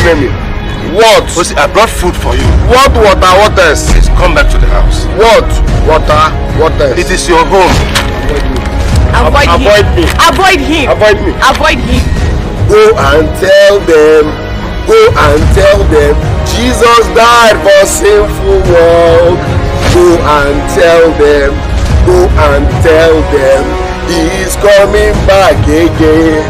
enemy. What? See, I brought food for you. What water? What else? Please come back to the house. What? Water? What else? It is your home. Avoid me. Avoid him. Avoid me. Avoid him. Go and tell them. Go and tell them. Jesus died for sinful world. Go and tell them. Go and tell them. He is coming back again.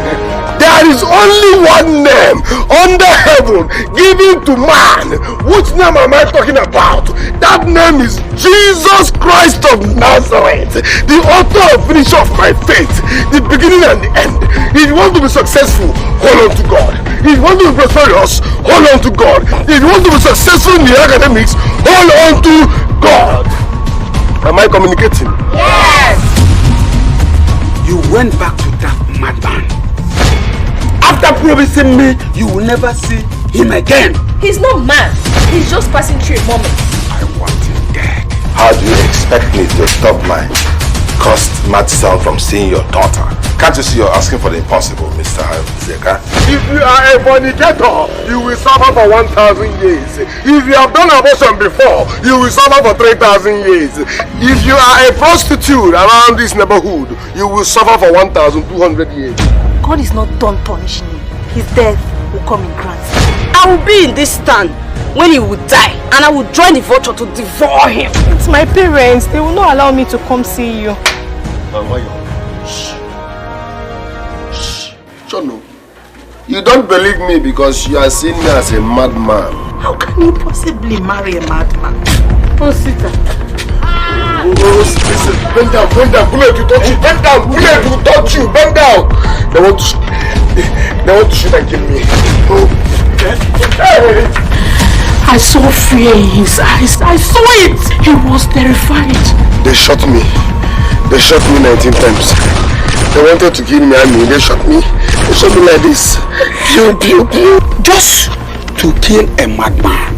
There is only one name under heaven given to man. Which name am I talking about? That name is Jesus Christ of Nazareth, the author and finisher of my faith, the beginning and the end. If you want to be successful, hold on to God. If you want to be prosperous, hold on to God. If you want to be successful in the academics, hold on to God. Am I communicating? Yes. You went back to that madman. After promising me you will never see him again. He's not mad. He's just passing through a moment. I want him dead. How do you expect me to stop my cursed mad son from seeing your daughter? Can't you see you're asking for the impossible, Mr. Zeka? If you are a fornicator, you will suffer for 1,000 years. If you have done abortion before, you will suffer for 3,000 years. If you are a prostitute around this neighborhood, you will suffer for 1,200 years. God is not done punishing him. His death will come in grants. I will be in this stand when he will die, and I will join the vulture to devour him. It's my parents. They will not allow me to come see you. Shh. Shh. Chono, you don't believe me because you are seeing me as a madman. How can you possibly marry a madman? Oh, Sita. Listen, bend down, bullet to touch you, bend down, bullet to touch you, bend down. They want to shoot and kill me. Oh. Hey. I saw fear in his eyes. I saw it. He was terrified. They shot me 19 times. They wanted to kill me and they shot me. They shot me like this. Pew, pew, pew. Just to kill a madman.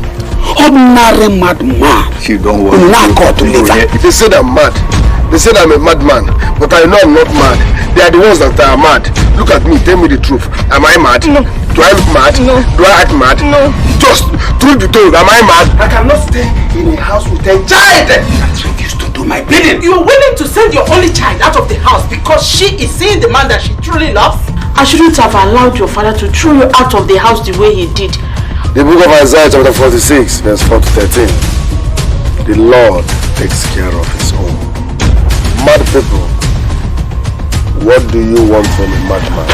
Ordinary madman. You don't want to live. They said I'm mad. They said I'm a madman, but I know I'm not mad. They are the ones that are mad. Look at me, tell me the truth. Am I mad? No. Do I look mad? No. Do I act mad? No. Just truth be told, am I mad? I cannot stay in a house with a child that refused to do my bidding. You're willing to send your only child out of the house because she is seeing the man that she truly loves? I shouldn't have allowed your father to throw you out of the house the way he did. The book of Isaiah chapter 46 verse 4 to 13. The Lord takes care of his own. Mad people, what do you want from a madman?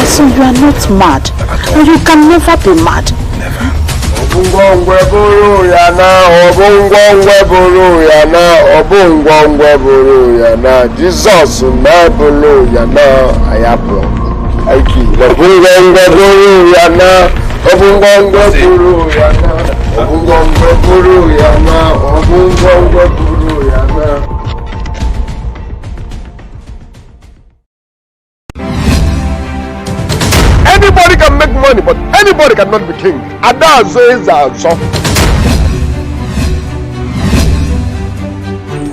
So you are not mad. And you can never be mad. Never. Obungongwe buru yana, obungongwe buru yana, obungongwe buru yana. Jesus na buru yana, ayapro. Aiki. Obungongwe buru yana, obungongwe buru yana, obungongwe buru yana, obungongwe buru yana. Anybody can make money, but anybody cannot be king. And that says so.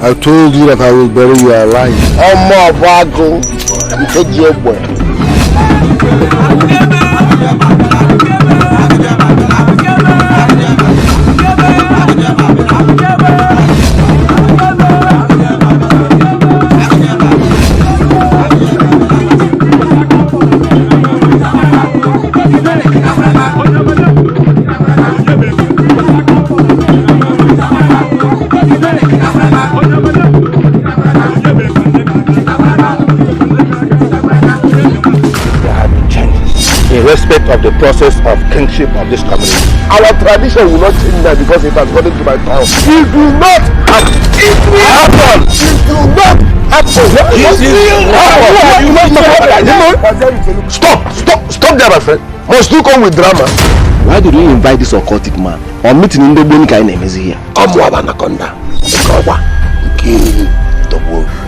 I told you that I will bury you alive. Ọmọ Abago, you take your boy. In respect of the process of kingship of this community. Our tradition will not change that because it has gotten to my town. It will not happen. It will happen. It will not happen. Stop there, my friend. Must you come with drama? Why did you invite this occultic man? Or meeting in the Bonica in here? Anaconda.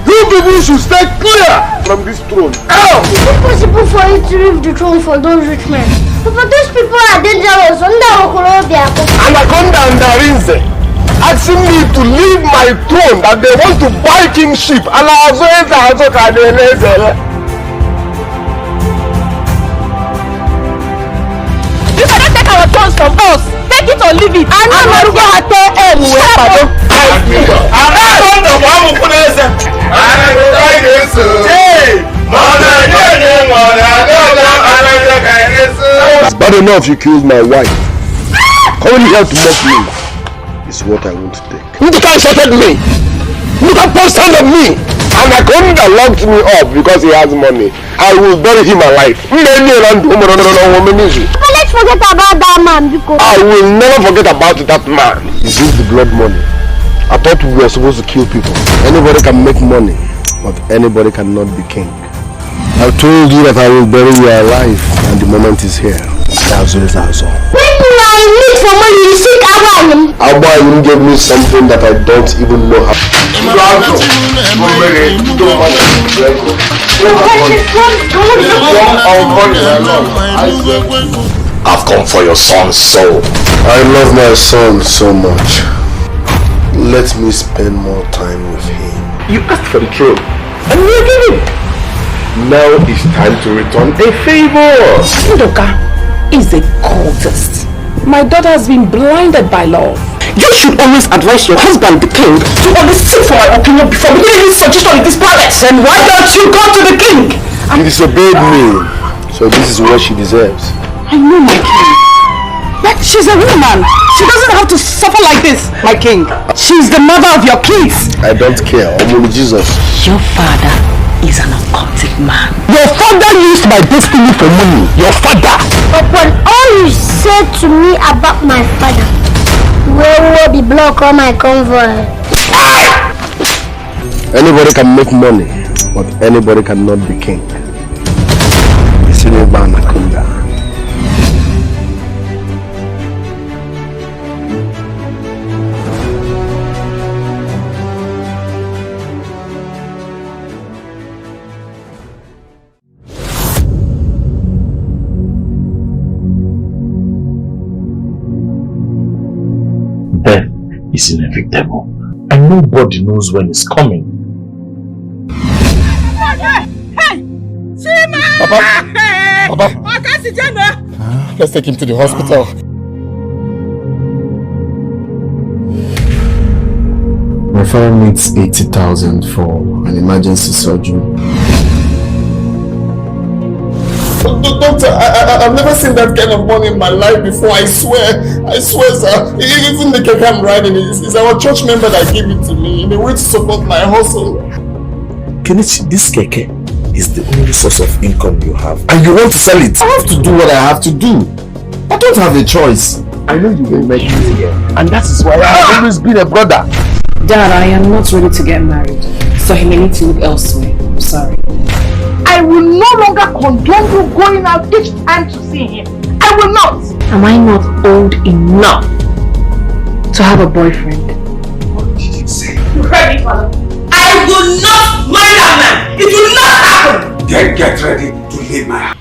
You people should stay clear from this throne. It's impossible for you to leave the throne for those rich men. But those people are dangerous. Anaconda and Darinze asking me to leave my throne that they want to buy kingship. And You cannot take our believe it. I know Marugo Hate It's bad enough you killed my wife. Coming here to mock me is what I want to take. You can't shut me. You can post on me. And I couldn't locked me up because he has money. I will bury him alive. But let's forget about that man because I will never forget about that man. Is this the blood money? I thought we were supposed to kill people. Anybody can make money, but anybody cannot be king. I told you that I will bury you alive, and the moment is here. That's all. when you are in need for money, you seek Abraham. Abraham gave me something that I don't even know how. I've come for your son's soul. I love my son so much. Let me spend more time with him. You asked for the throne, and you gave it. Now it's time to return a favor. Ndoka is a cultist. My daughter has been blinded by love. You should always advise your husband, the king, to always seek for my opinion before making any suggestion in this palace. And why don't you go to the king? She disobeyed me, so this is what she deserves. I know, my king. But she's a woman. She doesn't have to suffer like this, my king. She's the mother of your kids. I don't care. Only Jesus. Your father is an occultic man. Your father used my destiny for money. Your father. But when all you said to me about my father, where will be block all my convoy? Anybody can make money, but anybody cannot be king. Death is inevitable, and nobody knows when it's coming. Papa! Let's take him to the hospital. My father needs 80,000 for an emergency surgery. Doctor, I've never seen that kind of money in my life before. I swear, sir. Even the cake I'm riding is our church member that gave it to me in a way to support my hustle. Kenichi, this keke is the only source of income you have, And you want to sell it? I have to do what I have to do. I don't have a choice. I know you will make me here, and that is why I have always been a brother. Dad, I am not ready to get married, so he may need to look elsewhere. I'm sorry. I will no longer condone you going out each time to see him. I will not. Am I not old enough to have a boyfriend? What did you say? You heard me, father. I will not marry that man. It will not happen. Then get ready to leave my house.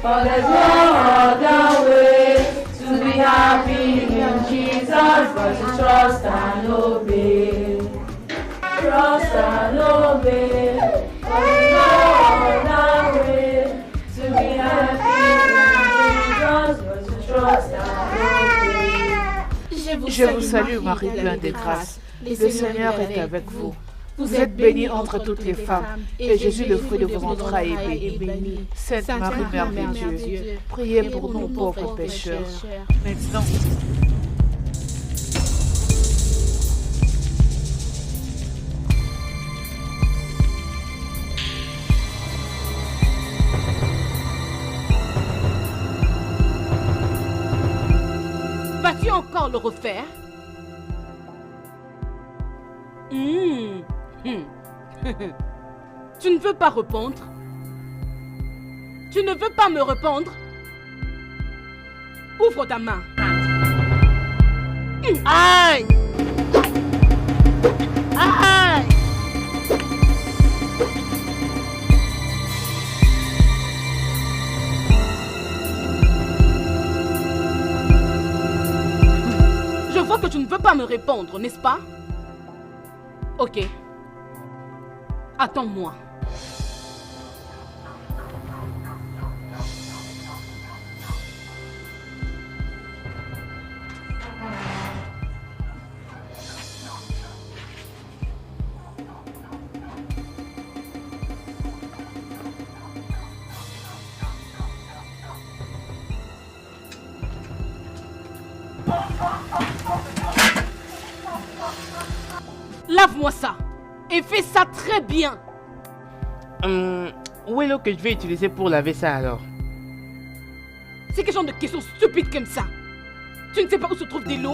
For there's no other way to be happy in Jesus but to trust and obey. Trust and obey. For there's no other way to be happy in Jesus but to trust and obey. Je vous salue, Marie pleine de grâce. Le Seigneur est avec vous. Vous êtes bénie entre toutes les femmes, et Jésus, le fruit de vos entrailles, est béni. Sainte Marie, Mère de Dieu, priez pour nous pauvres pécheurs, maintenant. Vas-tu encore le refaire? Tu ne veux pas répondre? Tu ne veux pas me répondre? Ouvre ta main. Aïe! Aïe! Je vois que tu ne veux pas me répondre, n'est-ce pas? Ok. Attends-moi. Lave-moi ça. Et fais ça très bien. Où est l'eau que je vais utiliser pour laver ça alors? C'est quel genre de questions stupides comme ça? Tu ne sais pas où se trouve de l'eau?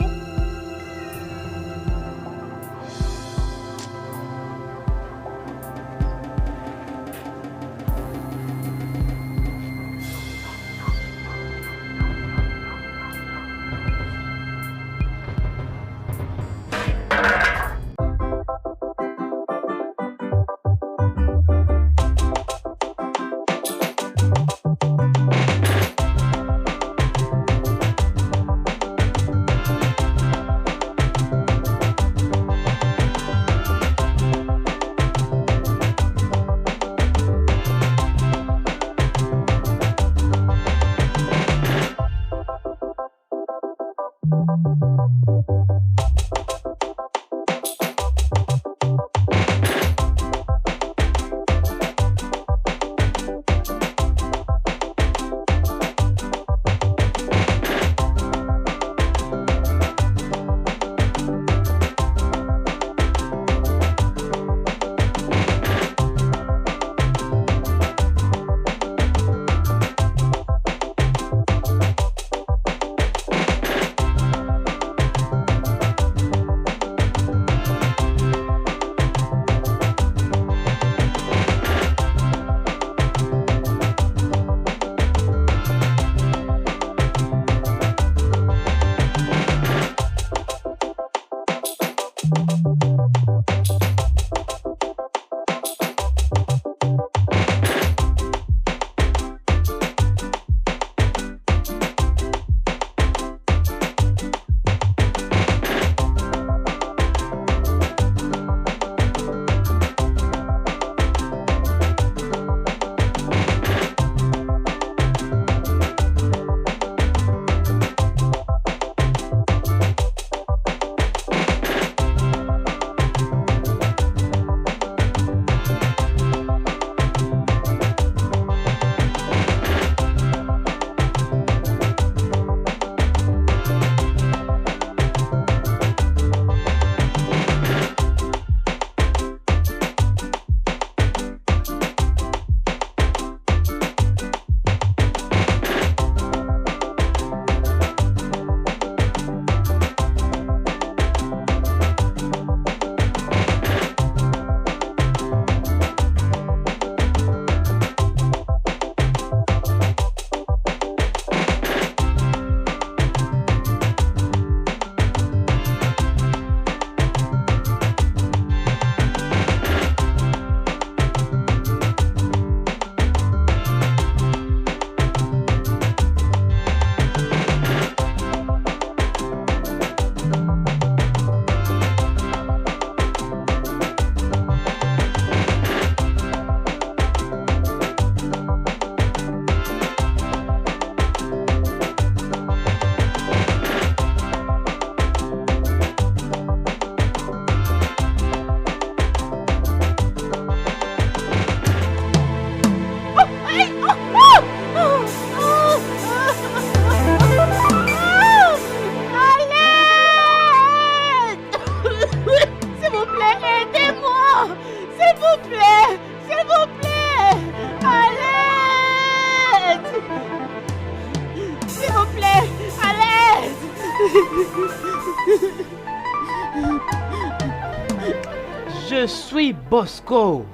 Je suis Bosco.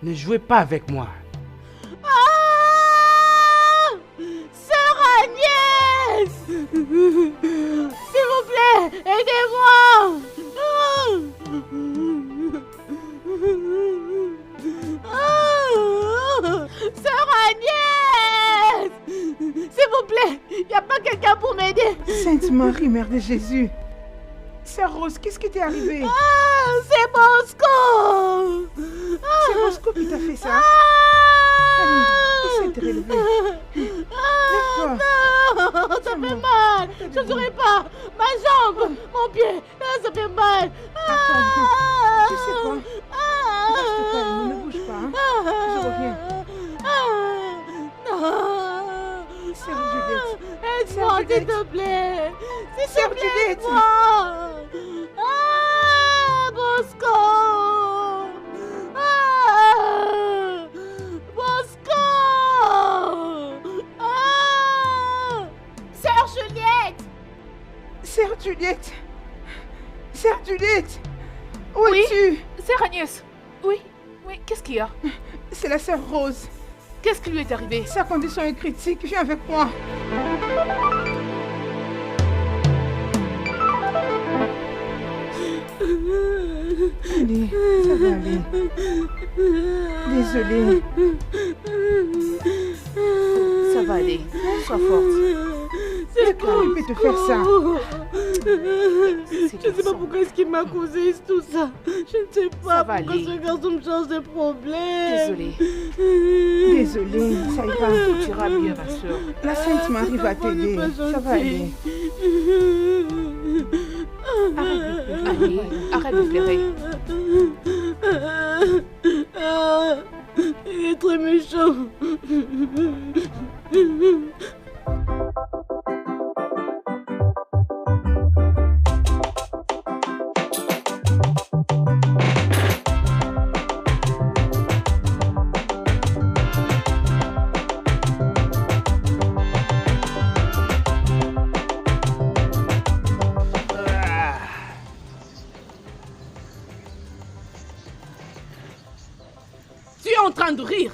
Ne jouez pas avec moi. Sœur Agnès! S'il vous plaît, aidez-moi! Sœur Agnès! S'il vous plaît, il n'y a pas quelqu'un pour m'aider? Sainte Marie, Mère de Jésus. Sœur Rose, qu'est-ce qui t'est arrivé? C'est Bosco! C'est Bosco qui t'a fait ça? Allez, essaie de te relever. Lève-toi. Non, ça fait mal. Je ne saurais pas. Ma jambe, mon pied, ça fait mal. Attends, tu sais quoi? Reste calme, ne bouge pas. Hein? Je reviens. Non. Sœur Juliette. Aide-moi, s'il te plaît. S'il te plaît, aide-moi. Bosco. Bosco. Sœur Juliette. Sœur Juliette. Sœur Juliette. Où es-tu? Sœur Agnès. Oui, qu'est-ce qu'il y a? C'est la sœur Rose. Qu'est-ce qui lui est arrivé? Sa condition est critique, viens avec moi. Allez, ça va aller. Désolée. Ça va aller. Sois forte. C'est comment il peut te faire ça? Je ne sais pas pourquoi est-ce qu'il m'a causé tout ça. Je ne sais pas pourquoi ce garçon me change de problème. Désolée, ça ira. Tout ira bien, ma soeur. La Sainte Marie va t'aider. Ça va aller. Arrête de pleurer. Il est très méchant. En train de rire.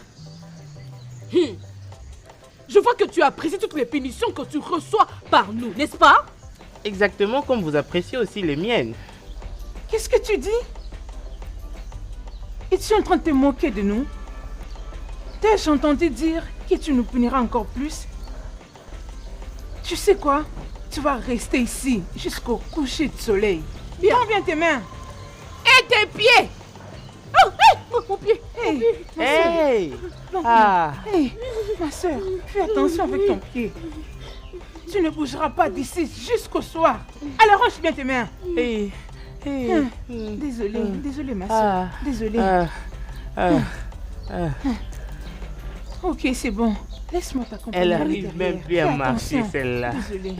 Je vois que tu apprécies toutes les punitions que tu reçois par nous, n'est-ce pas? Exactement comme vous appréciez aussi les miennes. Qu'est-ce que tu dis? Es-tu en train de te moquer de nous? T'ai-je entendu dire que tu nous puniras encore plus? Tu sais quoi? Tu vas rester ici jusqu'au coucher du soleil. Bien, viens tes mains. Et tes pieds. Oh, hey, mon pied. Hey, ma soeur, fais attention avec ton pied. Tu ne bougeras pas d'ici jusqu'au soir. Alors range bien tes mains. Désolée ma soeur. Désolée. Ok, c'est bon. Laisse-moi t'accompagner. Elle arrive même bien à marcher celle-là. Désolée.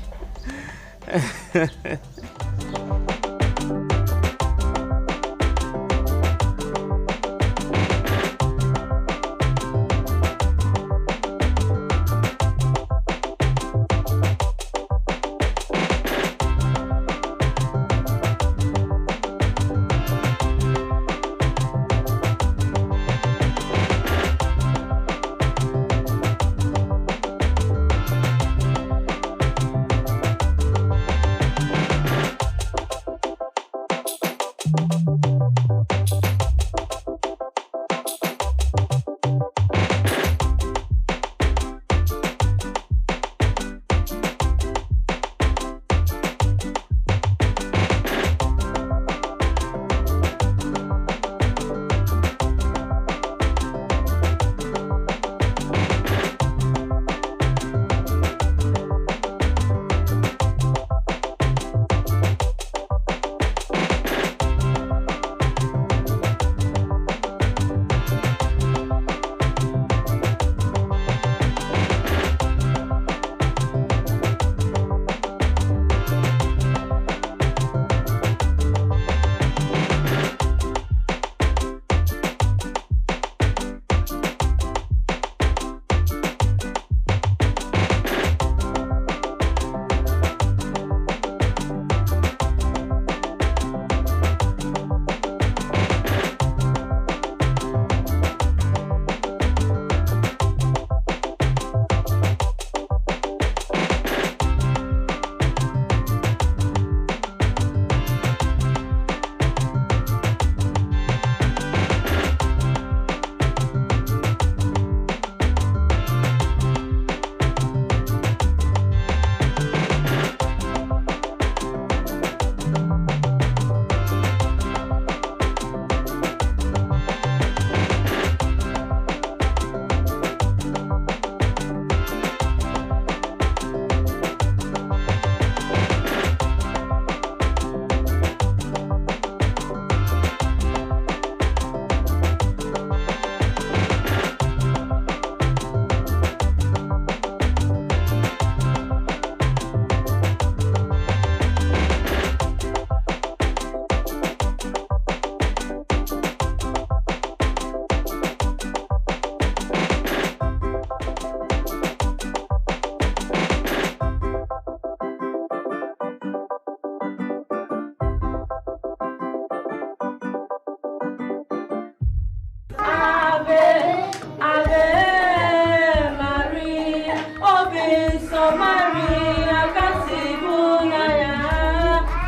Maria, Casibunaya.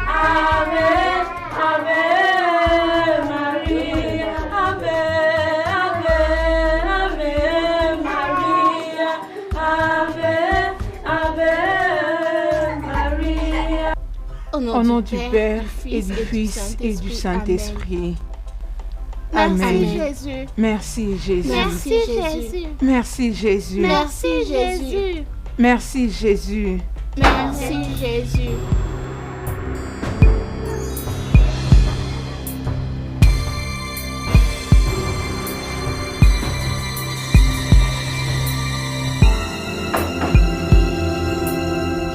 Ave, Ave Maria, Ave, Ave, Ave Maria, Ave, Ave Maria. Au nom du Père et du Fils et du Saint-Esprit. Amen. Merci Jésus. Merci Jésus. Merci Jésus. Merci Jésus. Merci Jésus. Merci Jésus. Merci Jésus.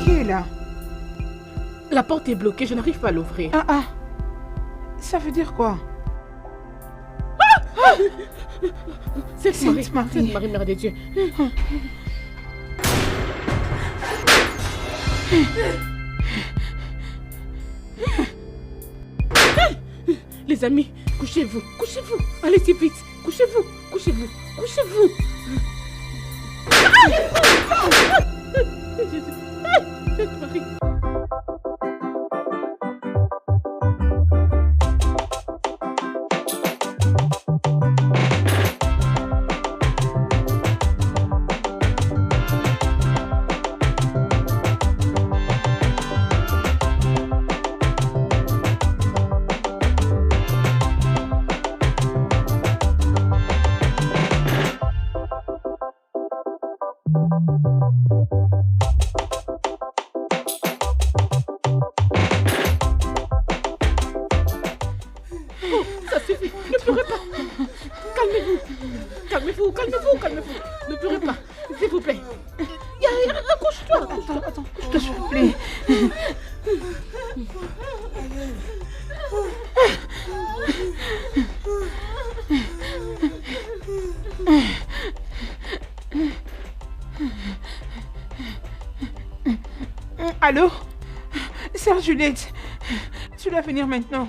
Qui est là? La porte est bloquée, je n'arrive pas à l'ouvrir. Ah. Ça veut dire quoi? Sainte Marie, Mère de Dieu. Les amis, couchez-vous. Allez-y vite, couchez-vous. Sainte Marie. Ça suffit, ne pleurez pas. Calmez-vous. Ne pleurez pas, s'il vous plaît. Accouche-toi. Attends, je te supplie. Allô? Sœur Juliette, tu dois venir maintenant.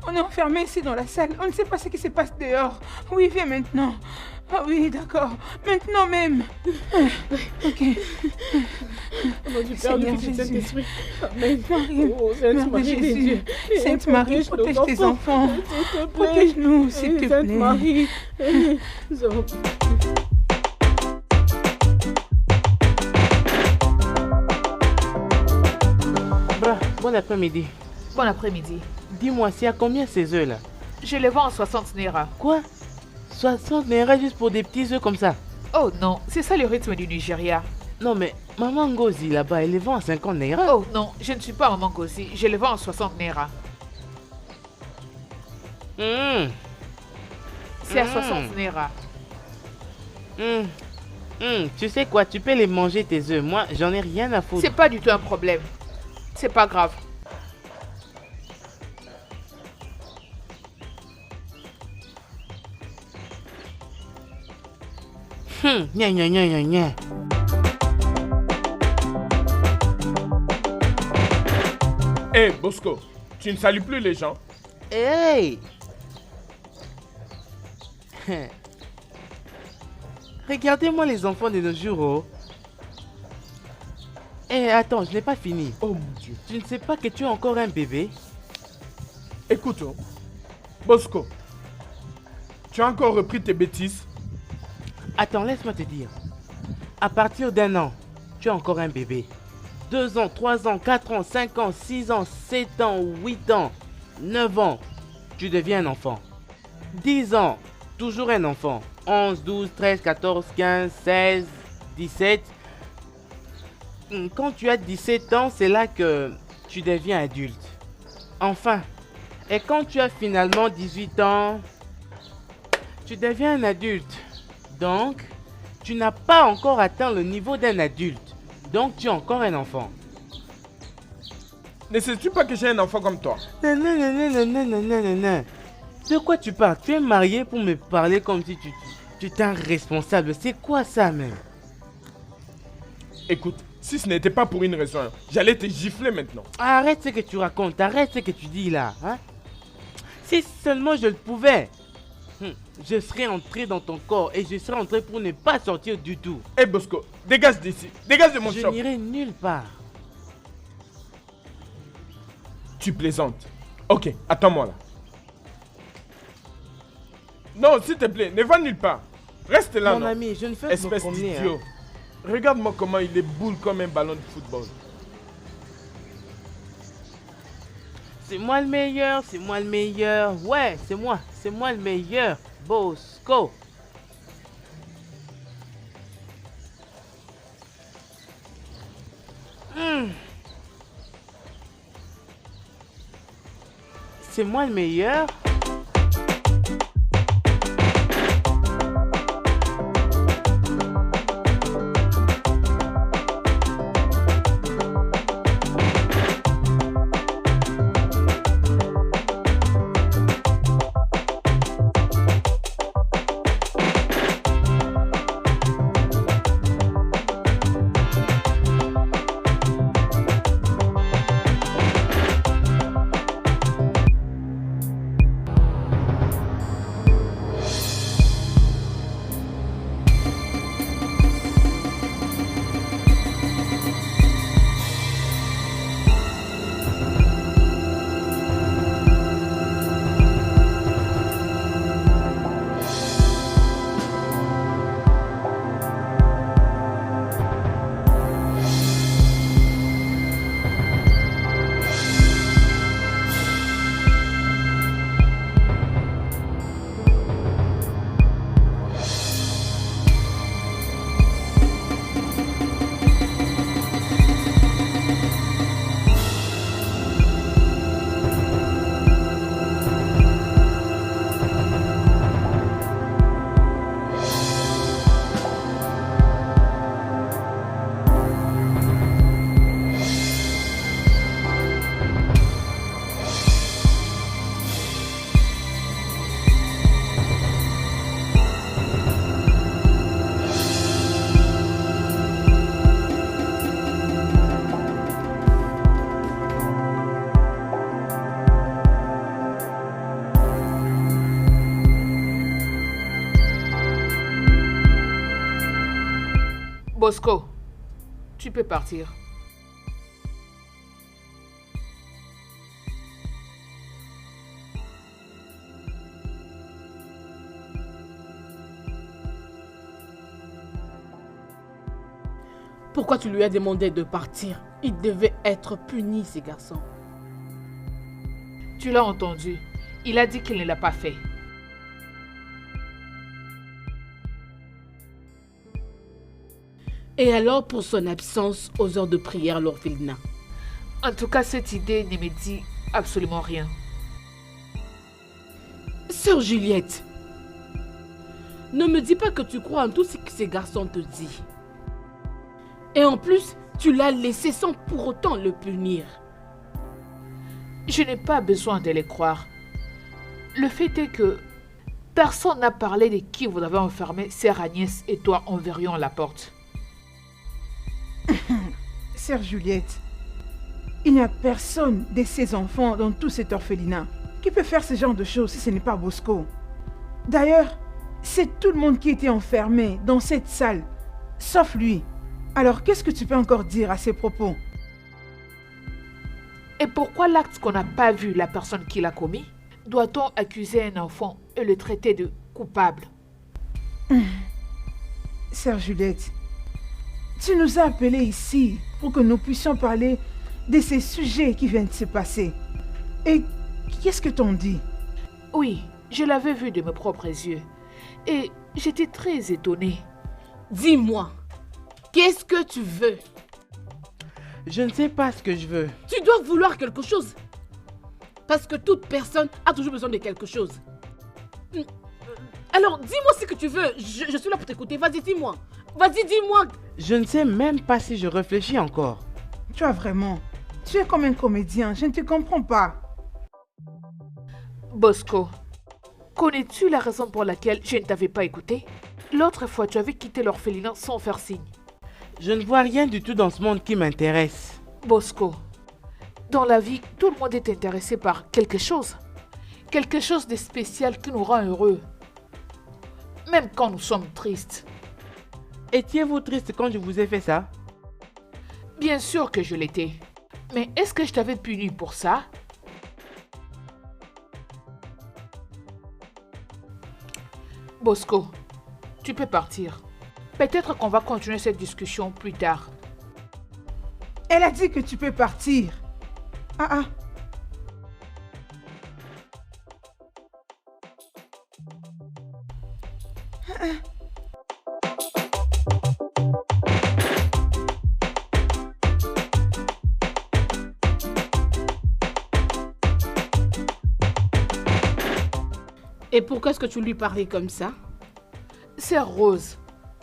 On est enfermés ici dans la salle. On ne sait pas ce qui se passe dehors. Oui, viens maintenant. Ah oui, d'accord. Maintenant même. Ok. Au nom du Père, du Fils et du Saint-Esprit. Amen. Mère de Jésus. Sainte Marie, protège tes enfants. Protège-nous, s'il te plaît. Sainte Marie. Nous avons... Bon après-midi. Bon après-midi. Dis-moi, c'est à combien ces œufs là? Je les vends en 60 Naira. Quoi? 60 Naira juste pour des petits œufs comme ça? Oh non, c'est ça le rythme du Nigeria. Non mais Maman Ngozi là-bas, elle les vend à 50 Naira. Oh non, je ne suis pas Maman Ngozi, je les vends en 60 Naira. C'est à 60 Naira. Tu sais quoi, tu peux les manger tes œufs. Moi, j'en ai rien à foutre. C'est pas du tout un problème. C'est pas grave. Gna. Hey Bosco, tu ne salues plus les gens? Hey! Regardez-moi les enfants de nos jours. Oh. Attends, je n'ai pas fini. Oh mon Dieu. Tu ne sais pas que tu es encore un bébé? Écoute, Bosco, tu as encore repris tes bêtises? Attends, laisse-moi te dire. À partir d'1 an, tu es encore un bébé. 2 ans, 3 ans, 4 ans, 5 ans, 6 ans, 7 ans, 8 ans, 9 ans, tu deviens un enfant. 10 ans, toujours un enfant. 11, 12, 13, 14, 15, 16, 17. Quand tu as 17 ans, c'est là que tu deviens adulte. Enfin, et quand tu as finalement 18 ans, tu deviens un adulte. Donc, tu n'as pas encore atteint le niveau d'un adulte. Donc, tu es encore un enfant. Ne sais-tu pas que j'ai un enfant comme toi? Non. De quoi tu parles? Tu es marié pour me parler comme si tu étais un responsable. C'est quoi ça même? Écoute, si ce n'était pas pour une raison, j'allais te gifler maintenant. Arrête ce que tu racontes, arrête ce que tu dis là. Hein? Si seulement je le pouvais. Je serai entré dans ton corps et je serai entré pour ne pas sortir du tout. Hé Bosco, dégage d'ici. Dégage de mon shop. Je n'irai nulle part. Tu plaisantes. Ok, attends-moi là. Non, s'il te plaît, ne va nulle part. Reste là, Mon non. ami, je ne fais que me Espèce promener. d'idiot. Regarde-moi comment il est boule comme un ballon de football. C'est moi le meilleur, c'est moi le meilleur. Ouais, c'est moi le meilleur. Bosco. C'est moi le meilleur. Bosco, tu peux partir. Pourquoi tu lui as demandé de partir? Il devait être puni, ces garçons. Tu l'as entendu. Il a dit qu'il ne l'a pas fait. Et alors pour son absence aux heures de prière à l'orphelinat? En tout cas, cette idée ne me dit absolument rien. Sœur Juliette, ne me dis pas que tu crois en tout ce que ces garçons te disent. Et en plus, tu l'as laissé sans pour autant le punir. Je n'ai pas besoin de les croire. Le fait est que personne n'a parlé de qui vous avez enfermé, sœur Agnès et toi en verrouillant la porte. Sœur Juliette, il n'y a personne de ses enfants dans tout cet orphelinat qui peut faire ce genre de choses si ce n'est pas Bosco. D'ailleurs, c'est tout le monde qui était enfermé dans cette salle, sauf lui. Alors, qu'est-ce que tu peux encore dire à ces propos? Et pourquoi l'acte qu'on n'a pas vu la personne qui l'a commis, doit-on accuser un enfant et le traiter de coupable? Sœur Juliette, tu nous as appelés ici pour que nous puissions parler de ces sujets qui viennent de se passer. Et qu'est-ce que t'en dis? Oui, je l'avais vu de mes propres yeux. Et j'étais très étonnée. Dis-moi, qu'est-ce que tu veux? Je ne sais pas ce que je veux. Tu dois vouloir quelque chose. Parce que toute personne a toujours besoin de quelque chose. Alors, dis-moi ce que tu veux. Je suis là pour t'écouter. Vas-y, dis-moi. Vas-y, dis-moi. Je ne sais même pas si je réfléchis encore. Tu as vraiment... Tu es comme un comédien. Je ne te comprends pas. Bosco, connais-tu la raison pour laquelle je ne t'avais pas écouté? L'autre fois, tu avais quitté l'orphelinat sans faire signe. Je ne vois rien du tout dans ce monde qui m'intéresse. Bosco, dans la vie, tout le monde est intéressé par quelque chose. Quelque chose de spécial qui nous rend heureux. même quand nous sommes tristes. Étiez-vous triste quand je vous ai fait ça? Bien sûr que je l'étais. Mais est-ce que je t'avais puni pour ça? Bosco, tu peux partir. Peut-être qu'on va continuer cette discussion plus tard. Elle a dit que tu peux partir. Ah. Et pourquoi est-ce que tu lui parlais comme ça? Sœur Rose,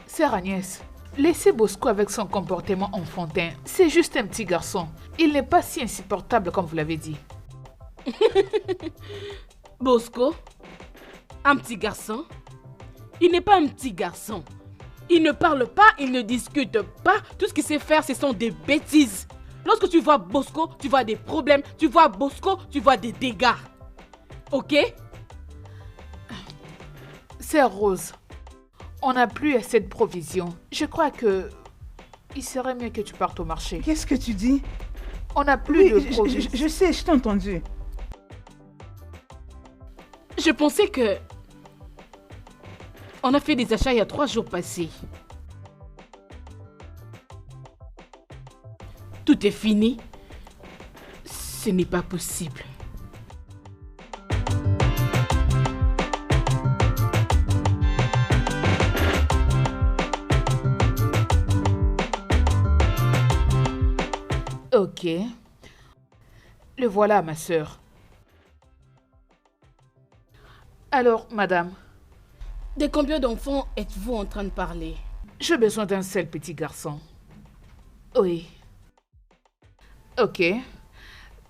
Sœur Agnès, laissez Bosco avec son comportement enfantin. C'est juste un petit garçon. Il n'est pas si insupportable comme vous l'avez dit. Bosco, un petit garçon? Il n'est pas un petit garçon. Il ne parle pas, il ne discute pas. Tout ce qu'il sait faire, ce sont des bêtises. Lorsque tu vois Bosco, tu vois des problèmes. Tu vois Bosco, tu vois des dégâts. Ok? Sœur Rose, on n'a plus assez de provisions. Je crois que il serait mieux que tu partes au marché. Qu'est-ce que tu dis? On n'a plus de Oui, provisions. je sais, je t'ai entendu. Je pensais que... On a fait des achats il y a 3 jours passés. Tout est fini. Ce n'est pas possible. Ok. Le voilà, ma sœur. Alors, madame, De combien d'enfants êtes-vous en train de parler? j'ai besoin d'un seul petit garçon. Oui. Ok.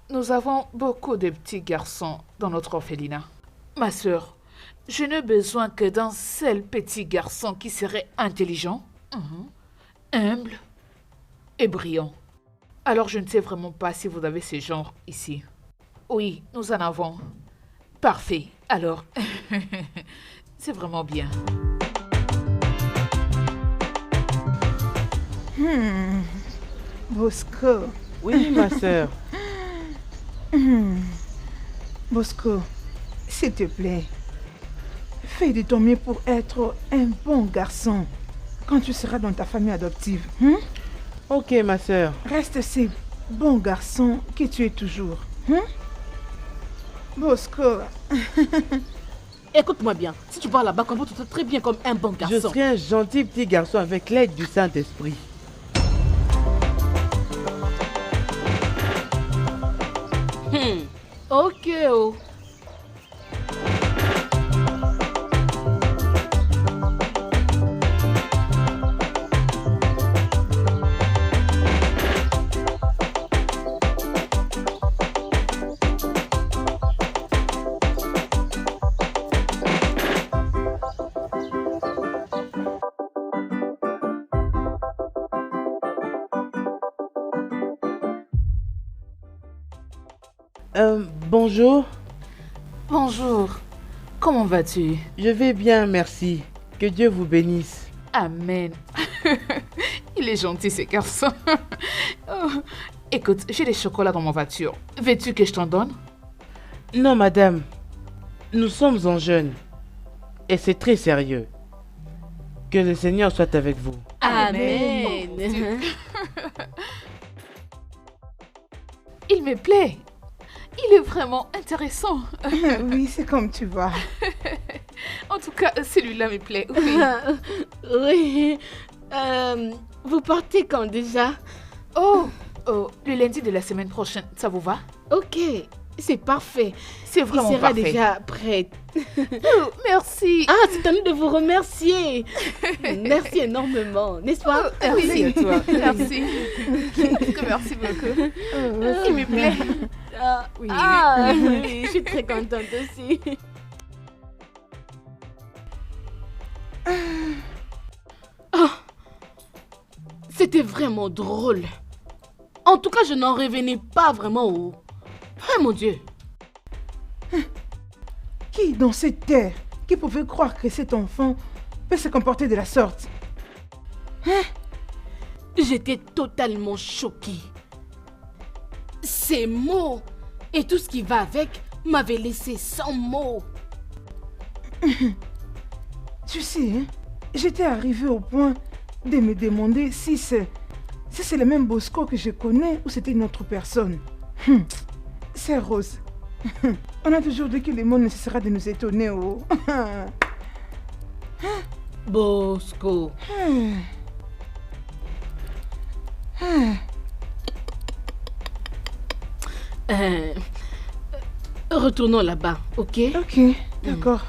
Nous avons beaucoup de petits garçons dans notre orphelinat. Ma sœur, je n'ai besoin que d'un seul petit garçon qui serait intelligent, humble et brillant. Alors je ne sais vraiment pas si vous avez ce genre ici. Oui, nous en avons. Parfait. Alors, c'est vraiment bien. Bosco. Oui, ma sœur. Bosco, s'il te plaît, fais de ton mieux pour être un bon garçon quand tu seras dans ta famille adoptive. Ok, ma sœur. Reste ce bon garçon que tu es toujours. Bosco. Écoute-moi bien, si tu parles là-bas, comporte-toi très bien comme un bon garçon. Je serai un gentil petit garçon avec l'aide du Saint-Esprit. Ok, oh. Bonjour. Bonjour. Comment vas-tu? Je vais bien, merci. Que Dieu vous bénisse. Amen. Il est gentil, ce garçon. Oh. Écoute, j'ai des chocolats dans ma voiture. Veux-tu que je t'en donne? Non, madame. Nous sommes en jeûne. Et c'est très sérieux. Que le Seigneur soit avec vous. Amen. Il me plaît. Il est vraiment intéressant. Oui, c'est comme tu vois. En tout cas, celui-là me plaît. Oui. Oui. Vous partez quand déjà? Oh, le lundi de la semaine prochaine, ça vous va? Ok, c'est parfait. C'est vraiment Il sera parfait. déjà prêt. Oh, merci. Ah, c'est à nous de vous remercier. Merci énormément, n'est-ce pas? Merci à toi. Merci. Merci beaucoup. Il me plaît. Oui, oui. Oui, je suis très contente aussi. Oh, c'était vraiment drôle. En tout cas, je n'en revenais pas vraiment au... Oh mon Dieu. Qui dans cette terre qui pouvait croire que cet enfant peut se comporter de la sorte? Hein? J'étais totalement choquée. Ces mots et tout ce qui va avec m'avaient laissé sans mots. Tu sais, hein, j'étais arrivée au point de me demander si c'est le même Bosco que je connais ou c'était une autre personne. C'est Rose. On a toujours dit que le monde ne cessera de nous étonner. Oh. Bosco. Retournons là-bas, ok? Ok, d'accord.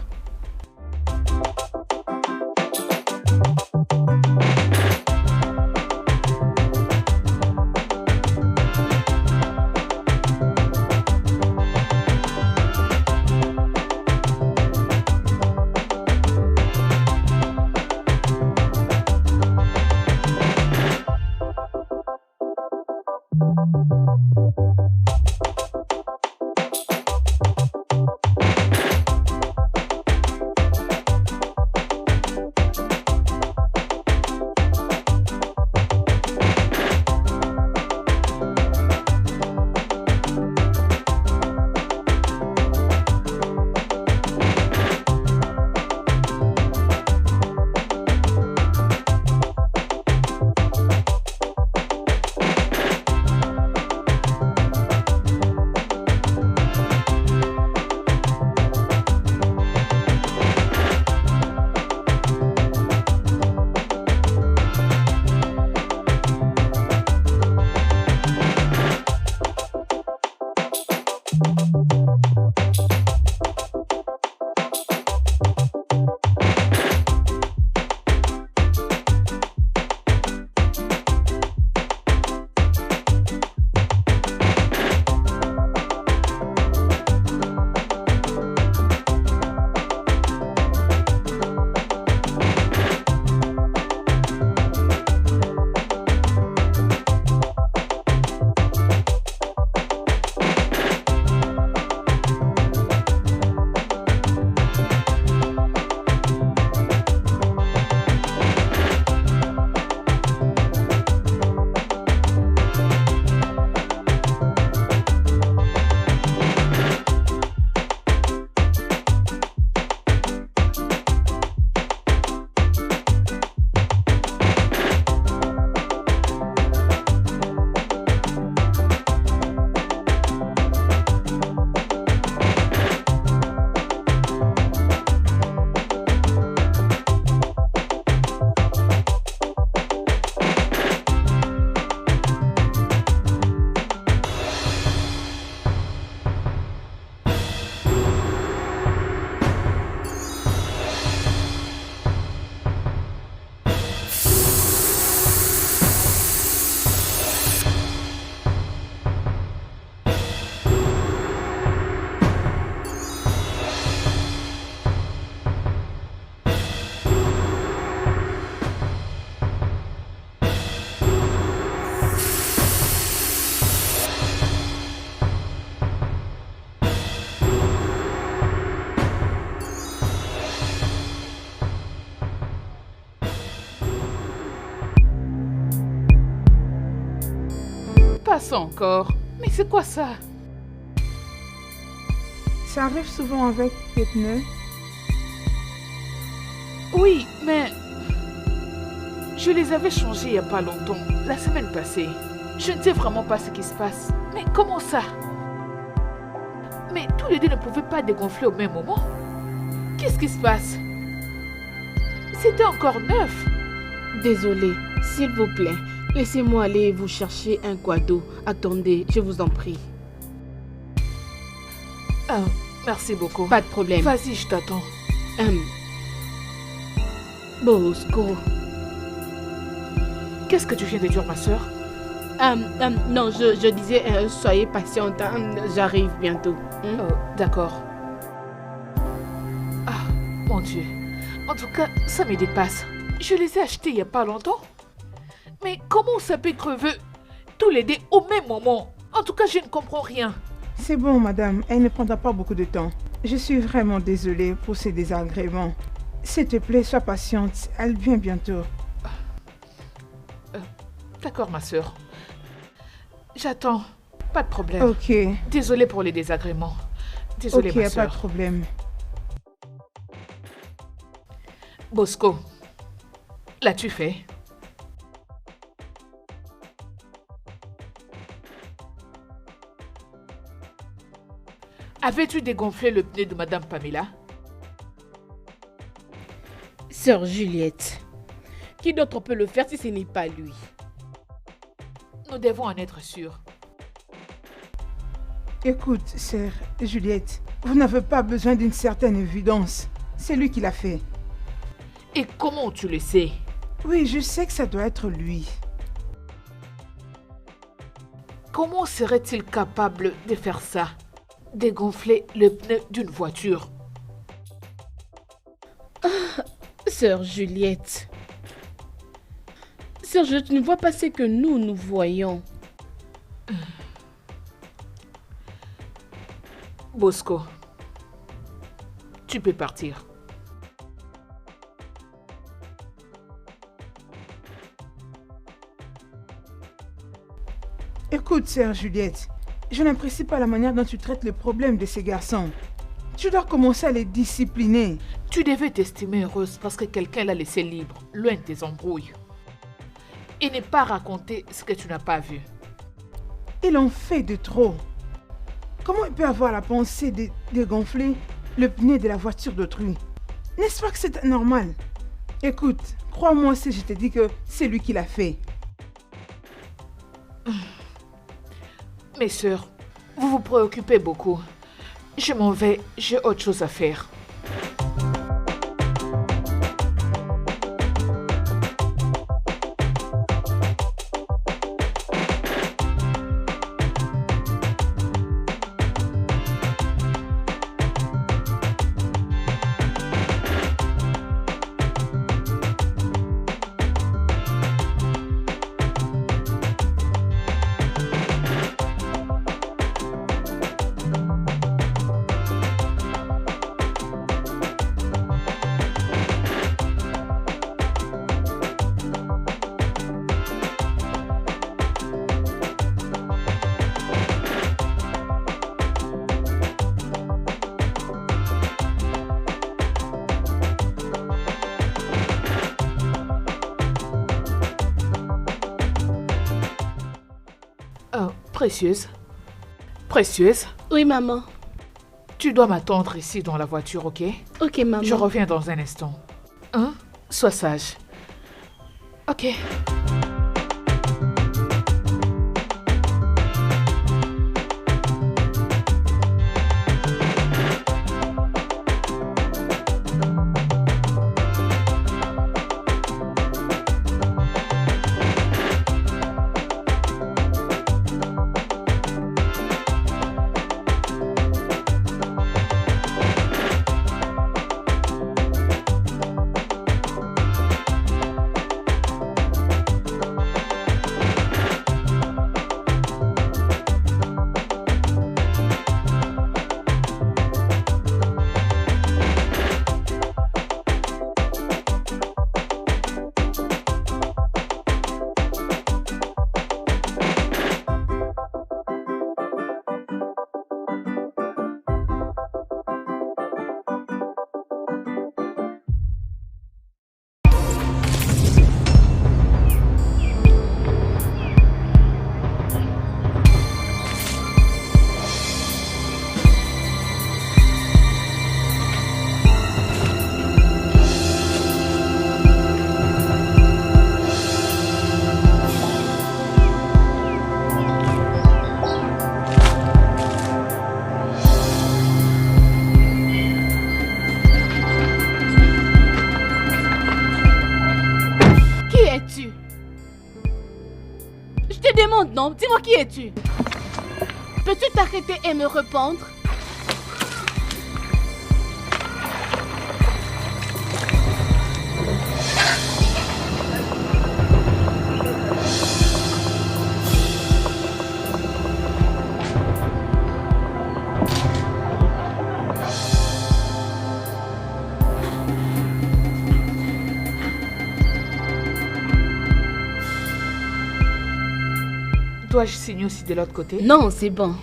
Pas ça encore. Mais c'est quoi ça? Ça arrive souvent avec tes pneus. Oui, mais... Je les avais changés il n'y a pas longtemps, la semaine passée. Je ne sais vraiment pas ce qui se passe. Mais comment ça? Mais tous les deux ne pouvaient pas dégonfler au même moment. Qu'est-ce qui se passe? C'était encore neuf. Désolée, s'il vous plaît, laissez-moi aller vous chercher un quado. Attendez, je vous en prie. Ah, merci beaucoup. Pas de problème. Vas-y, je t'attends. Bosco. Qu'est-ce que tu viens de dire, ma soeur? Non, je disais, soyez patiente, j'arrive bientôt. D'accord. Ah, mon Dieu. En tout cas, ça me dépasse. Je les ai achetés il n'y a pas longtemps. Mais comment ça peut crever tous les deux au même moment? En tout cas, je ne comprends rien. C'est bon, madame. Elle ne prendra pas beaucoup de temps. Je suis vraiment désolée pour ces désagréments. S'il te plaît, sois patiente. Elle vient bientôt. D'accord, ma soeur. J'attends. Pas de problème. Ok. Désolée pour les désagréments. Désolée, ma Ok, soeur. pas de problème. Bosco, l'as-tu fait? Avais-tu dégonflé le pneu de Madame Pamela? Sœur Juliette, qui d'autre peut le faire si ce n'est pas lui? Nous devons en être sûrs. Écoute, sœur Juliette, vous n'avez pas besoin d'une certaine évidence. C'est lui qui l'a fait. Et comment tu le sais? Oui, je sais que ça doit être lui. Comment serait-il capable de faire ça? Dégonfler le pneu d'une voiture? Sœur Juliette. Sœur Juliette, tu ne vois pas ce que nous voyons. Bosco, tu peux partir. Écoute, sœur Juliette, je n'apprécie pas la manière dont tu traites le problème de ces garçons. Tu dois commencer à les discipliner. Tu devais t'estimer heureuse parce que quelqu'un l'a laissé libre, loin de tes embrouilles. Et ne pas raconter ce que tu n'as pas vu. Ils ont fait de trop. Comment il peut avoir la pensée de dégonfler le pneu de la voiture d'autrui? N'est-ce pas que c'est normal? Écoute, crois-moi si je te dis que c'est lui qui l'a fait. Mes sœurs, vous vous préoccupez beaucoup. Je m'en vais, j'ai autre chose à faire. Précieuse. Précieuse. Oui, maman. Tu dois m'attendre ici dans la voiture, ok? Ok, maman. Je reviens dans un instant. Hein? Sois sage. Ok. Non, dis-moi qui es-tu? Peux-tu t'arrêter et me répondre? Dois-je signer aussi de l'autre côté? Non, c'est bon.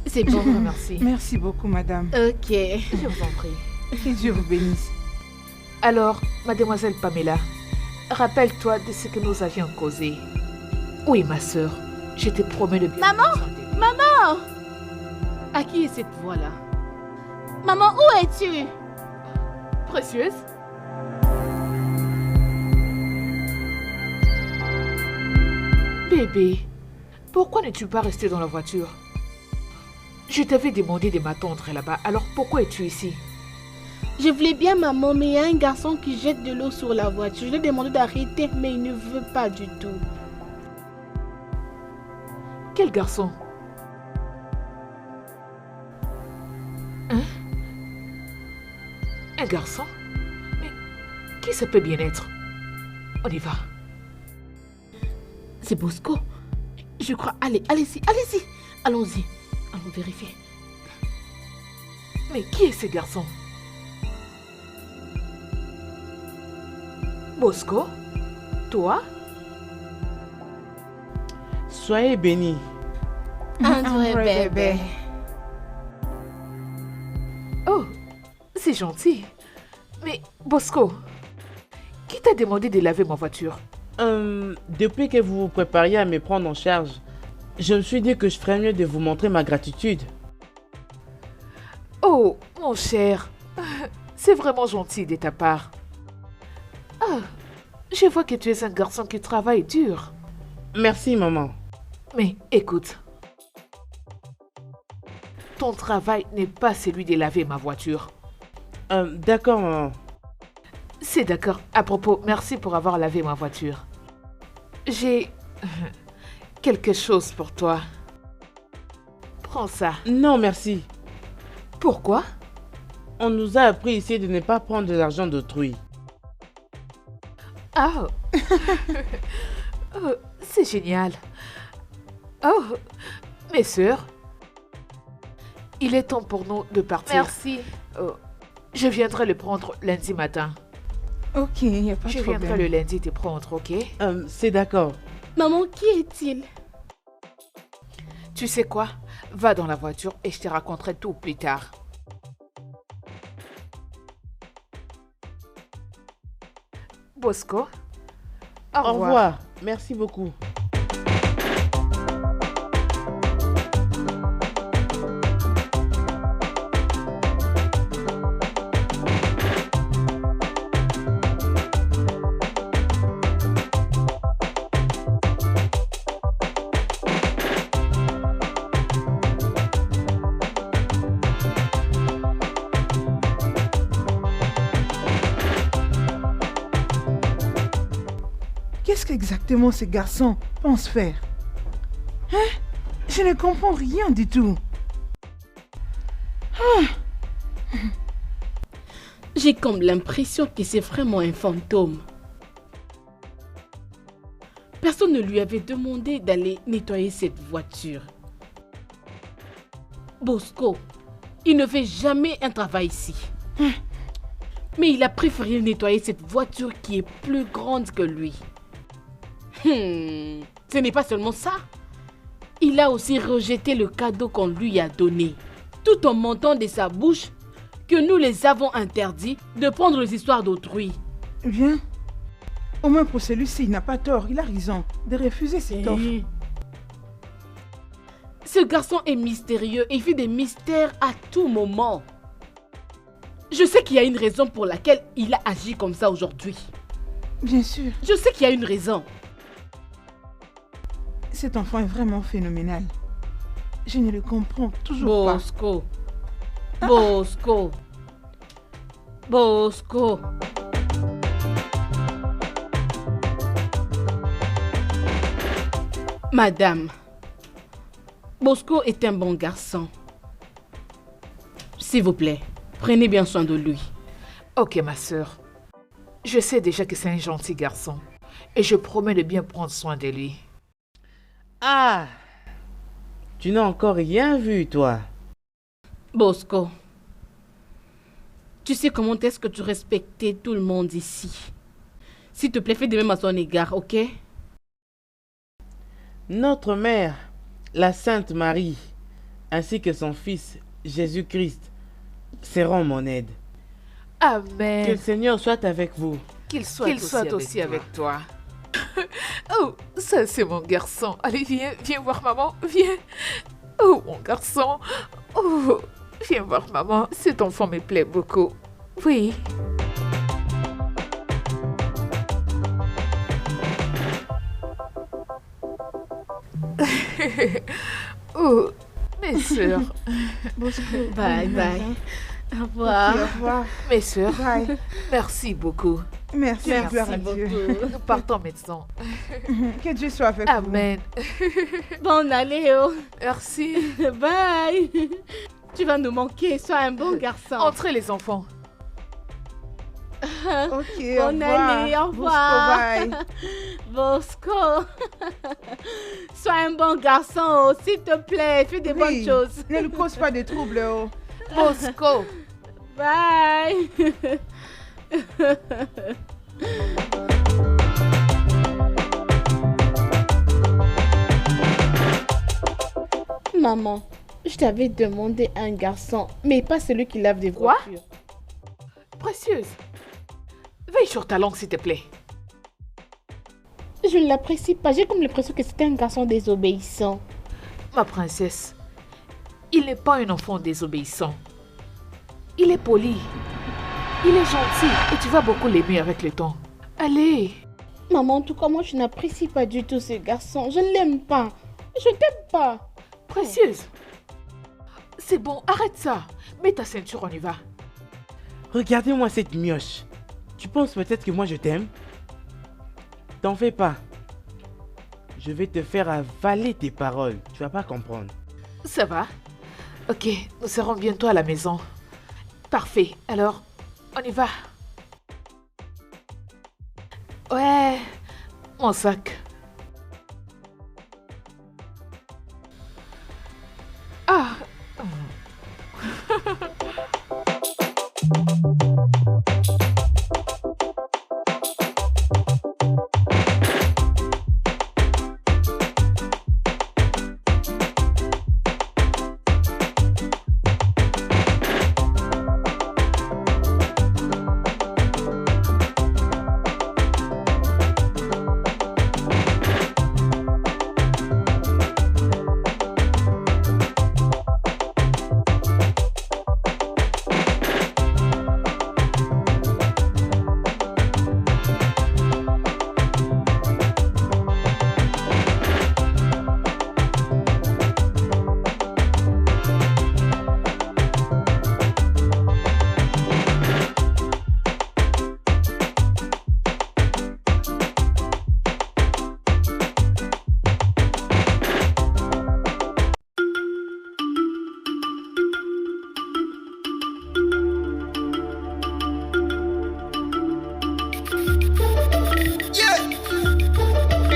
C'est bon. Merci. Merci beaucoup, madame. Ok. Je vous en prie. Que Dieu vous bénisse. Alors, mademoiselle Pamela, rappelle-toi de ce que nous avions causé. Oui, ma sœur, je te promets de bien... Maman! Maman! À qui est cette voix-là? Maman, où es-tu? Précieuse? Bébé, pourquoi n'es-tu pas resté dans la voiture? Je t'avais demandé de m'attendre là-bas, alors pourquoi es-tu ici? Je voulais bien maman, mais il y a un garçon qui jette de l'eau sur la voiture. Je lui ai demandé d'arrêter, mais il ne veut pas du tout. Quel garçon? Hein? Un garçon? Mais qui ça peut bien être? On y va. C'est Bosco. Je crois. Allez-y, allez-y. Allons-y. Allons vérifier. Mais qui est ce garçon? Bosco? Toi? Soyez bénis. André bébé. Oh, c'est gentil. Mais Bosco, qui t'a demandé de laver ma voiture? Depuis que vous vous prépariez à me prendre en charge, je me suis dit que je ferais mieux de vous montrer ma gratitude. Oh, mon cher, c'est vraiment gentil de ta part. Ah, je vois que tu es un garçon qui travaille dur. Merci, maman. Mais écoute, ton travail n'est pas celui de laver ma voiture. D'accord, maman. C'est d'accord. À propos, merci pour avoir lavé ma voiture. J'ai quelque chose pour toi. Prends ça. Non, merci. Pourquoi? On nous a appris ici de ne pas prendre de l'argent d'autrui. Oh. Oh, c'est génial. Oh, mes sœurs, il est temps pour nous de partir. Merci. Oh, je viendrai le prendre lundi matin. Ok, il n'y a pas de problème. Je viendrai le lundi te prendre, ok? C'est d'accord. Maman, qui est-il? Tu sais quoi? Va dans la voiture et je te raconterai tout plus tard. Bosco, au revoir. Au revoir. Merci beaucoup. Qu'est-ce qu'exactement ces garçons pensent faire? Hein? Je ne comprends rien du tout. J'ai comme l'impression que c'est vraiment un fantôme. Personne ne lui avait demandé d'aller nettoyer cette voiture. Bosco, il ne fait jamais un travail ici. Mais il a préféré nettoyer cette voiture qui est plus grande que lui. Ce n'est pas seulement ça. Il a aussi rejeté le cadeau qu'on lui a donné, tout en mentant de sa bouche que nous les avons interdits de prendre les histoires d'autrui. Bien. Au moins pour celui-ci, il n'a pas tort. Il a raison de refuser cette offre. Ce garçon est mystérieux et fait des mystères à tout moment. Je sais qu'il y a une raison pour laquelle il a agi comme ça aujourd'hui. Bien sûr. Je sais qu'il y a une raison. Cet enfant est vraiment phénoménal. Je ne le comprends toujours pas. Bosco. Bosco. Bosco. Madame, Bosco est un bon garçon. S'il vous plaît, prenez bien soin de lui. Ok, ma sœur. Je sais déjà que c'est un gentil garçon. Et je promets de bien prendre soin de lui. Ah! Tu n'as encore rien vu, toi. Bosco, tu sais comment est-ce que tu respectais tout le monde ici. S'il te plaît, fais de même à son égard, ok? Notre mère, la Sainte Marie, ainsi que son fils, Jésus-Christ, seront mon aide. Amen. Que le Seigneur soit avec vous. Qu'il soit aussi avec toi. Oh, ça c'est mon garçon. Allez, viens voir maman, viens. Oh, mon garçon. Oh, viens voir maman. Cet enfant me plaît beaucoup. Oui. Oh, mes sœurs. Bye bye. Au revoir. Ok, au revoir. Mes sœurs, Bye. merci beaucoup. Merci, gloire à Dieu. Nous partons maintenant. Que Dieu soit avec Amen. Bon, allez, oh. Merci. Bye. Tu vas nous manquer, sois un bon garçon. Entrez les enfants. Ok, Bonne année, au revoir. Bosco, Bosco. Sois un bon garçon, oh, s'il te plaît, fais des bonnes choses. Ne lui cause pas de troubles. Oh. Bosco. Bye. Maman, je t'avais demandé un garçon, mais pas celui qui lave des voitures. Précieuse. Veille sur ta langue, s'il te plaît. Je ne l'apprécie pas, j'ai comme l'impression que c'était un garçon désobéissant. Ma princesse, il n'est pas un enfant désobéissant. Il est poli. Il est gentil et tu vas beaucoup l'aimer avec le temps. Allez. Maman, en tout cas, moi, je n'apprécie pas du tout ce garçon. Je ne l'aime pas. Je t'aime pas. Précieuse. C'est bon, arrête ça. Mets ta ceinture, on y va. Regardez-moi cette mioche. Tu penses peut-être que moi je t'aime? T'en fais pas. Je vais te faire avaler tes paroles. Tu vas pas comprendre. Ça va? Ok, nous serons bientôt à la maison. Parfait, alors, on y va. Ouais, mon sac. Ah.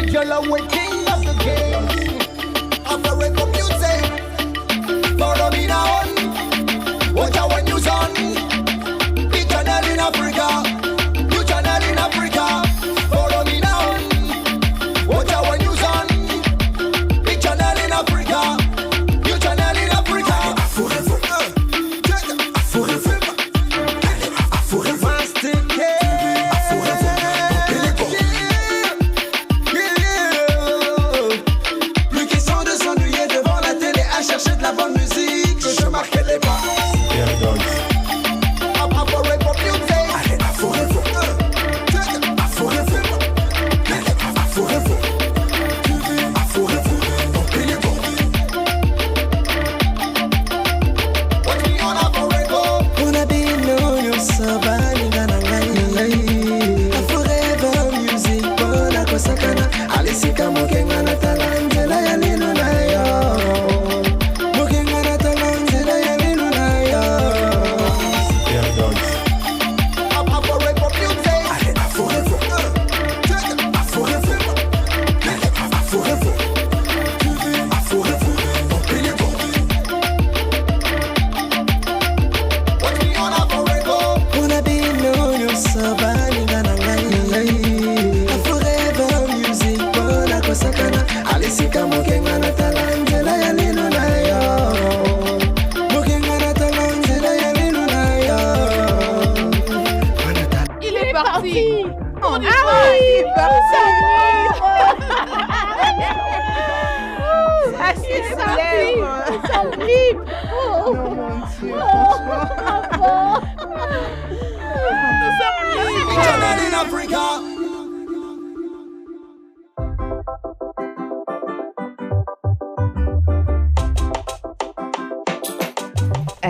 Girl, I'm waiting of the game. After wake up music, follow me now. Watch out when you son. Big channel in Africa, new channel in Africa. Follow me now. Watch out when you son. Big channel in Africa, new channel in Africa. Forever, forever, forever. Masticate.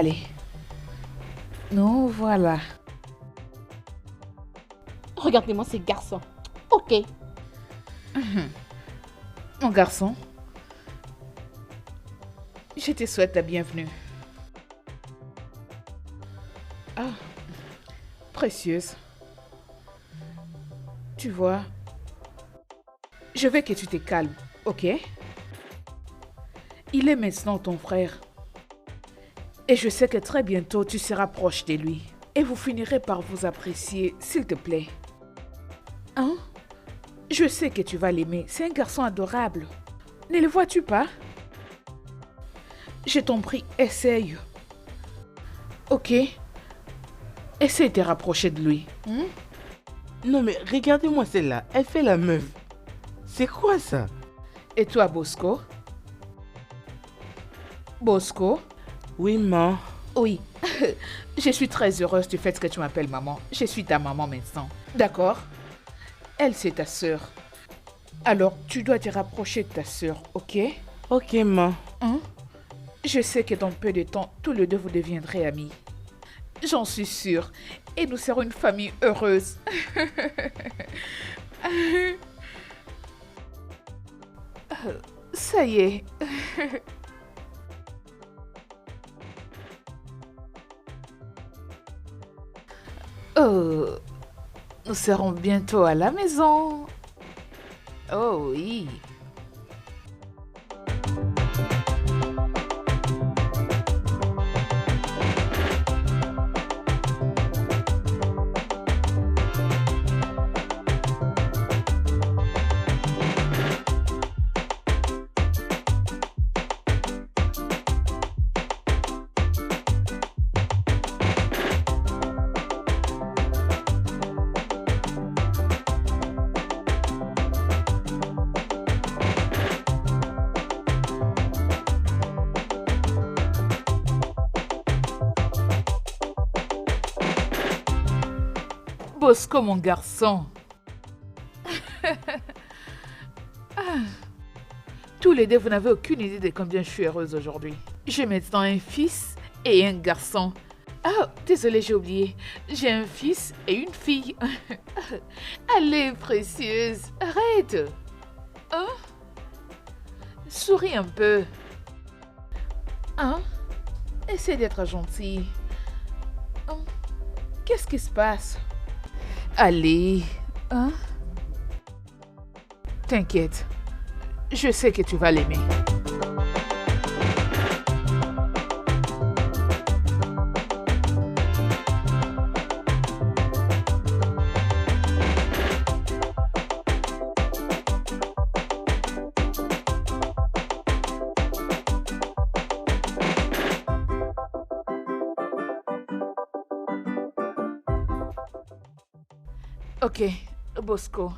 Allez. Nous voilà. Regardez-moi ces garçons. Ok. Mon garçon, je te souhaite la bienvenue. Ah, précieuse. Tu vois, je veux que tu te calmes, ok? Il est maintenant ton frère. Et je sais que très bientôt, tu seras proche de lui. Et vous finirez par vous apprécier, s'il te plaît. Hein? Je sais que tu vas l'aimer. C'est un garçon adorable. Ne le vois-tu pas? Je t'en prie, essaye. Ok? Essaye de te rapprocher de lui. Non mais regardez-moi celle-là. Elle fait la meuf. C'est quoi ça? Et toi, Bosco? Bosco? Oui, maman. Oui. Je suis très heureuse du fait que tu m'appelles maman. Je suis ta maman maintenant. D'accord? Elle, c'est ta sœur. Alors, tu dois te rapprocher de ta sœur, ok? Ok, maman. Je sais que dans peu de temps, tous les deux vous deviendrez amis. J'en suis sûre. Et nous serons une famille heureuse. Ça y est. Oh, nous serons bientôt à la maison. Oh oui. Bosco, mon garçon. Tous les deux, vous n'avez aucune idée de combien je suis heureuse aujourd'hui. J'ai maintenant un fils et un garçon. Ah, désolée, j'ai oublié. J'ai un fils et une fille. Allez, précieuse, arrête. Hein? Souris un peu. Hein? Essaie d'être gentille. Hein? Qu'est-ce qui se passe? Allez, hein? T'inquiète, je sais que tu vas l'aimer. Ok, Bosco,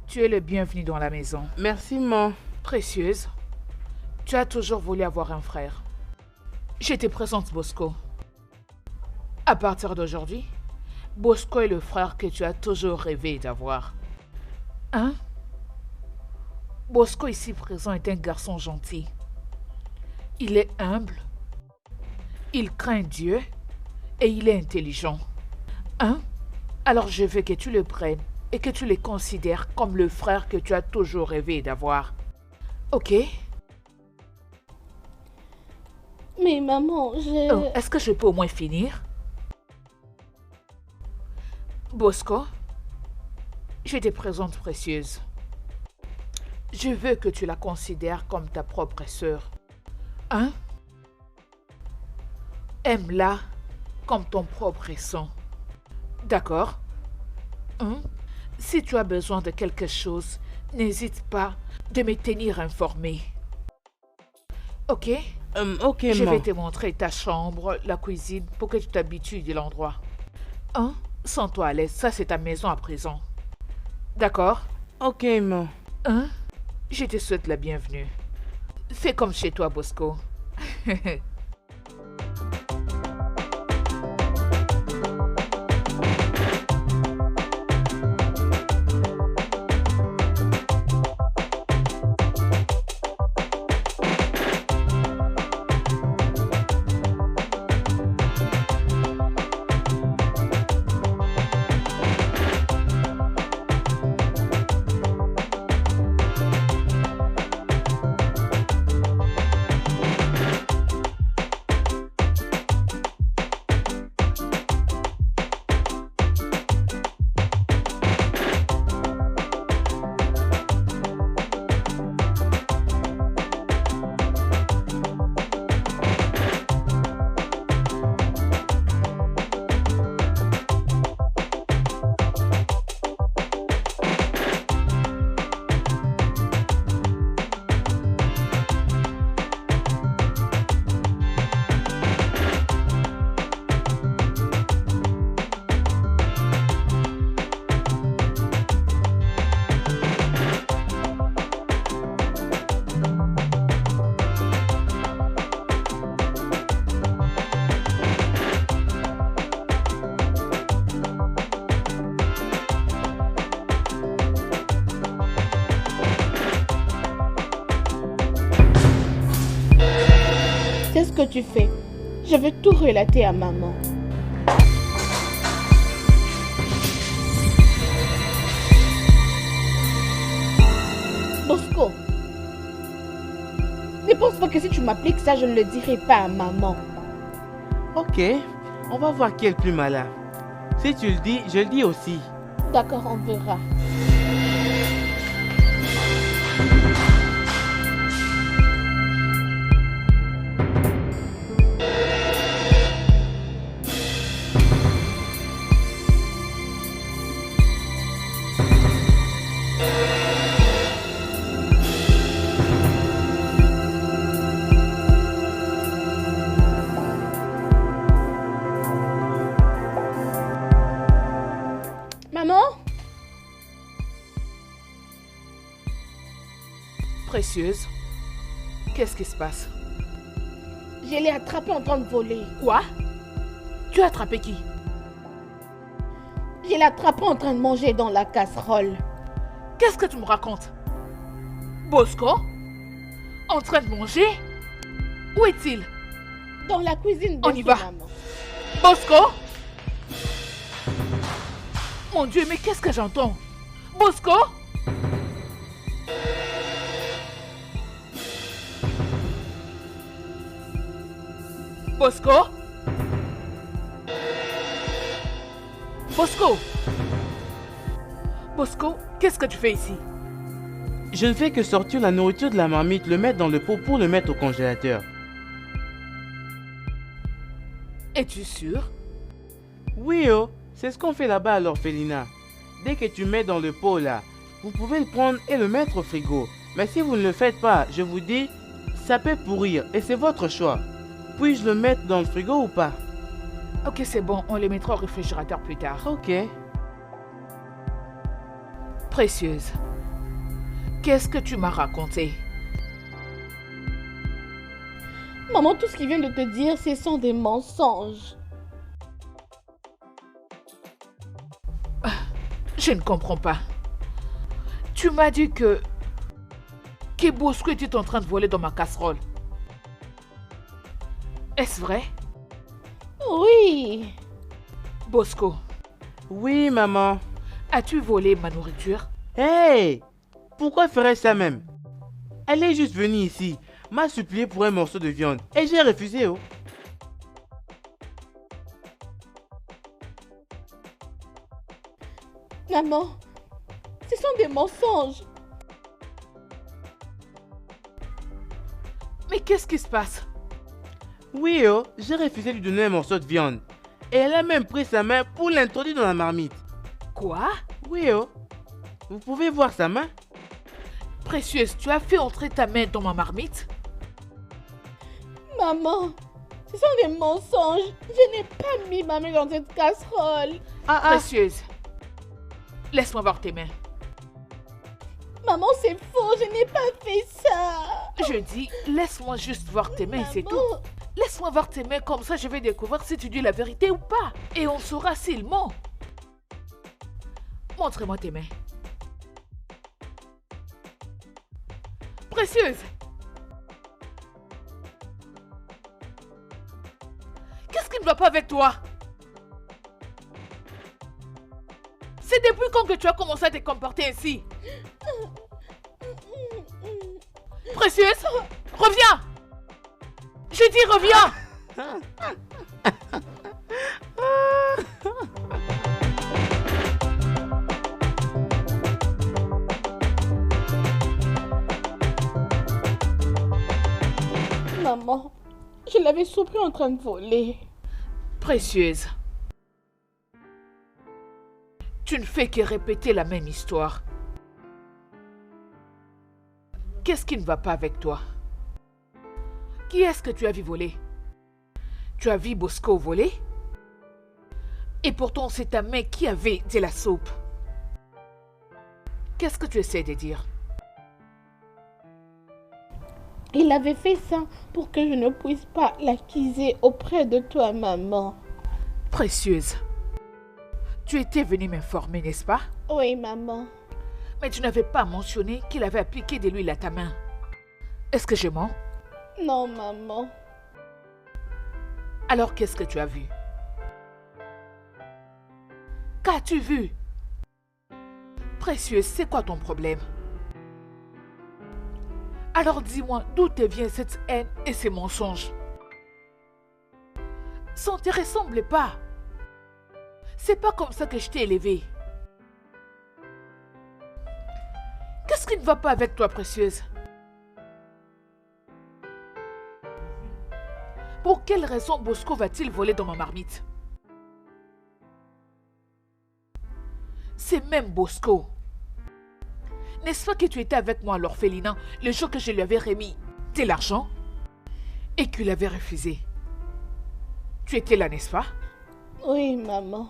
tu es le bienvenu dans la maison. Merci, maman. Précieuse, tu as toujours voulu avoir un frère. Je te présente Bosco. À partir d'aujourd'hui, Bosco est le frère que tu as toujours rêvé d'avoir. Hein? Bosco ici présent est un garçon gentil. Il est humble. Il craint Dieu et il est intelligent. Hein? Alors je veux que tu le prennes et que tu le considères comme le frère que tu as toujours rêvé d'avoir. Ok? Mais maman, est-ce que je peux au moins finir? Bosco, je te présente Précieuse. Je veux que tu la considères comme ta propre sœur. Hein? Aime-la comme ton propre sang. D'accord? Hein? Si tu as besoin de quelque chose, n'hésite pas de me tenir informé. Ok? Ok, Je maman. vais te montrer ta chambre, la cuisine, pour que tu t'habitues de l'endroit. Hein? Sens-toi à l'aise, ça c'est ta maison à présent. D'accord? Ok, maman. Hein? Je te souhaite la bienvenue. Fais comme chez toi, Bosco. tu fais. Je vais tout relater à maman. Bosco, ne pense pas que si tu m'appliques ça, je ne le dirai pas à maman. Ok, on va voir qui est le plus malin. Si tu le dis, je le dis aussi. D'accord, on verra. Maman? Précieuse, qu'est-ce qui se passe? Je l'ai attrapé en train de voler. Quoi? Tu as attrapé qui? Je l'ai attrapé en train de manger dans la casserole. Qu'est-ce que tu me racontes? Bosco? En train de manger? Où est-il? Dans la cuisine de On y va. maman. Bosco? Mon Dieu, mais qu'est-ce que j'entends? Bosco? Bosco? Bosco? Bosco, qu'est-ce que tu fais ici? Je ne fais que sortir la nourriture de la marmite, le mettre dans le pot pour le mettre au congélateur. Es-tu sûr? Oui, oh, c'est ce qu'on fait là-bas à l'orphelinat. Dès que tu mets dans le pot là, vous pouvez le prendre et le mettre au frigo. Mais si vous ne le faites pas, je vous dis, ça peut pourrir et c'est votre choix. Puis-je le mettre dans le frigo ou pas? Ok, c'est bon, on les mettra au réfrigérateur plus tard. Ok. Précieuse, qu'est-ce que tu m'as raconté? Maman, tout ce qu'il vient de te dire, ce sont des mensonges. Je ne comprends pas. Tu m'as dit que Bosco était en train de voler dans ma casserole. Est-ce vrai? Oui. Bosco. Oui, maman. As-tu volé ma nourriture? Hey! Pourquoi ferais-je ça même? Elle est juste venue ici, m'a supplié pour un morceau de viande et j'ai refusé, oh. Maman, ce sont des mensonges. Mais qu'est-ce qui se passe? Oui, oh, j'ai refusé de lui donner un morceau de viande. Et elle a même pris sa main pour l'introduire dans la marmite. Quoi? Oui, oh. Vous pouvez voir sa main? Précieuse, tu as fait entrer ta main dans ma marmite? Maman, ce sont des mensonges. Je n'ai pas mis ma main dans cette casserole. Précieuse, laisse-moi voir tes mains. Maman, c'est faux, je n'ai pas fait ça. Je dis, laisse-moi juste voir tes mains et c'est tout. Laisse-moi voir tes mains, comme ça je vais découvrir si tu dis la vérité ou pas. Et on saura s'il ment. Montre-moi tes mains. Précieuse. Qu'est-ce qui ne va pas avec toi? C'est depuis quand que tu as commencé à te comporter ainsi? Précieuse, reviens! Je dis reviens! Maman, je l'avais surpris en train de voler. Précieuse, tu ne fais que répéter la même histoire. Qu'est-ce qui ne va pas avec toi? Qui est-ce que tu as vu voler? Tu as vu Bosco voler? Et pourtant c'est ta main qui avait de la soupe. Qu'est-ce que tu essaies de dire? Il avait fait ça pour que je ne puisse pas l'accuser auprès de toi, maman. Précieuse, tu étais venue m'informer, n'est-ce pas? Oui, maman. Mais tu n'avais pas mentionné qu'il avait appliqué de l'huile à ta main. Est-ce que je mens? Non, maman. Alors qu'est-ce que tu as vu? Qu'as-tu vu? Précieuse, c'est quoi ton problème? Alors dis-moi, d'où te vient cette haine et ces mensonges? Ça ne te ressemble pas. C'est pas comme ça que je t'ai élevé. Qu'est-ce qui ne va pas avec toi, Précieuse? Pour quelle raison Bosco va-t-il voler dans ma marmite? C'est même Bosco. N'est-ce pas que tu étais avec moi à l'orphelinat le jour que je lui avais remis de l'argent et qu'il avait refusé? Tu étais là, n'est-ce pas? Oui, maman.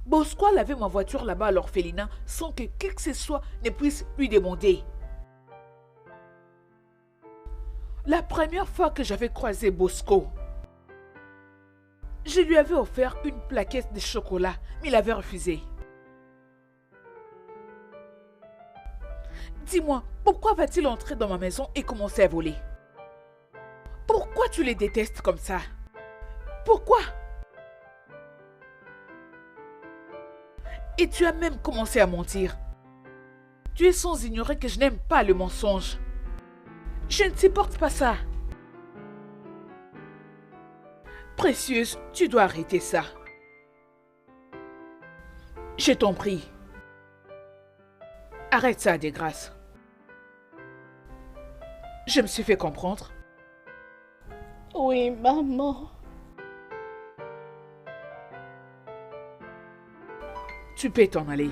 Bosco a lavé ma voiture là-bas à l'orphelinat sans que qui que ce soit ne puisse lui demander. La première fois que j'avais croisé Bosco, je lui avais offert une plaquette de chocolat, mais il avait refusé. Dis-moi, pourquoi va-t-il entrer dans ma maison et commencer à voler? Pourquoi tu les détestes comme ça? Pourquoi? Et tu as même commencé à mentir. Tu es sans ignorer que je n'aime pas le mensonge. Je ne supporte pas ça. Précieuse, tu dois arrêter ça. Je t'en prie. Arrête ça, de grâce. Je me suis fait comprendre. Oui, maman. Tu peux t'en aller.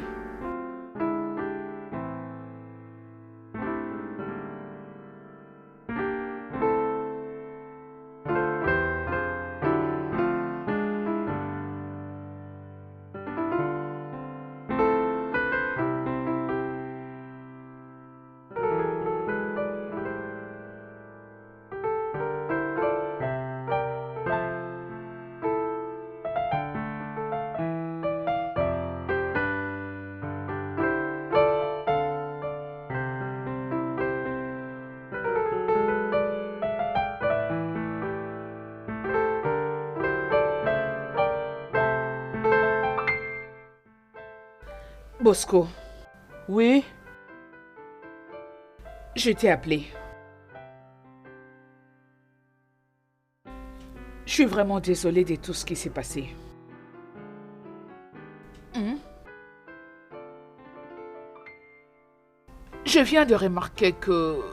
Bosco. Oui? Je t'ai appelé. Je suis vraiment désolée de tout ce qui s'est passé. Je viens de remarquer que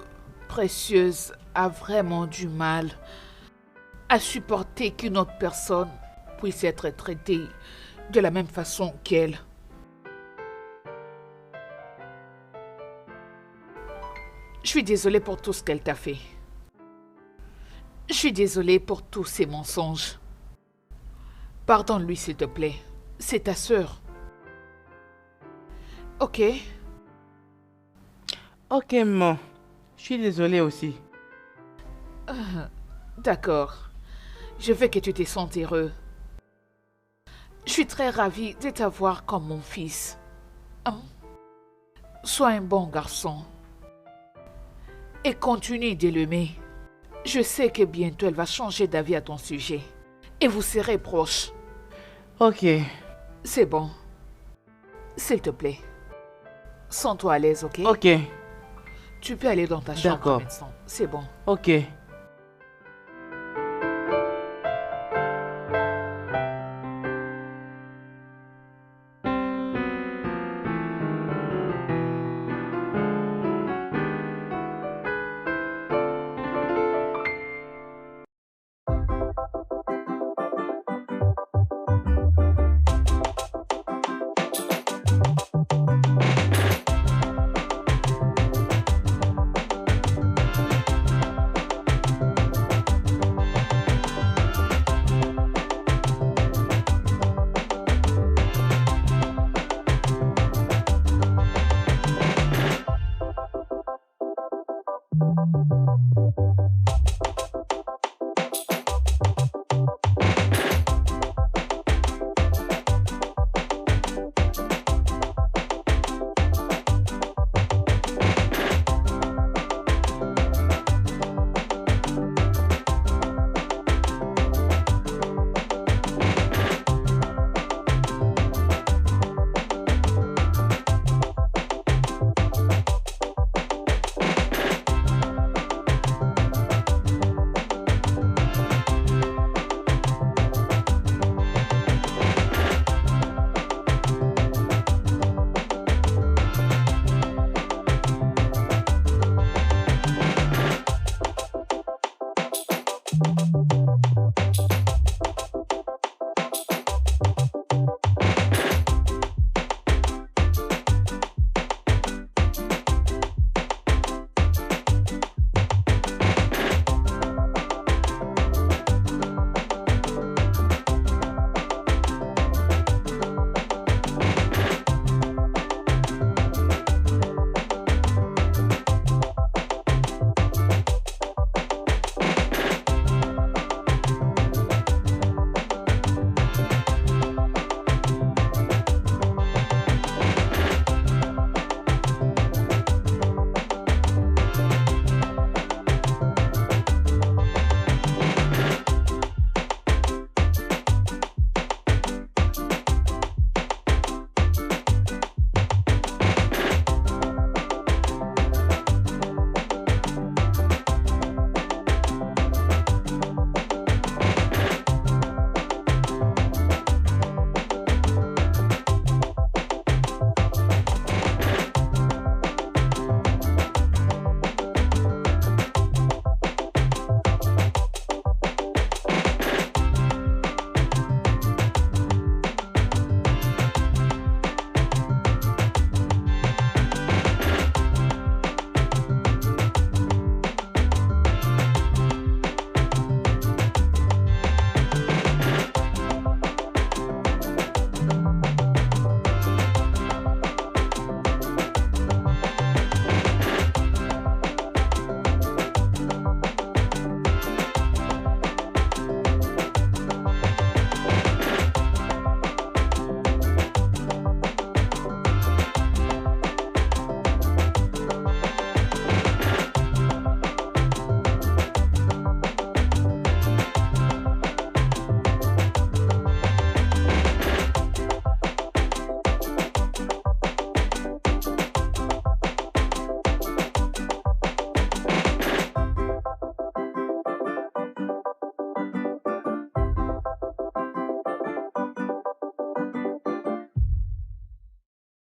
Précieuse a vraiment du mal à supporter qu'une autre personne puisse être traitée de la même façon qu'elle. Je suis désolée pour tout ce qu'elle t'a fait. Je suis désolée pour tous ces mensonges. Pardonne-lui, s'il te plaît. C'est ta sœur. Ok? Ok, maman. Je suis désolée aussi. D'accord. Je veux que tu te sentes heureux. Je suis très ravie de t'avoir comme mon fils. Sois un bon garçon. Et continue de l'aimer. Je sais que bientôt elle va changer d'avis à ton sujet. Et vous serez proches. Ok. C'est bon. S'il te plaît. Sens-toi à l'aise, ok? Ok. Tu peux aller dans ta chambre D'accord. maintenant. C'est bon. Ok.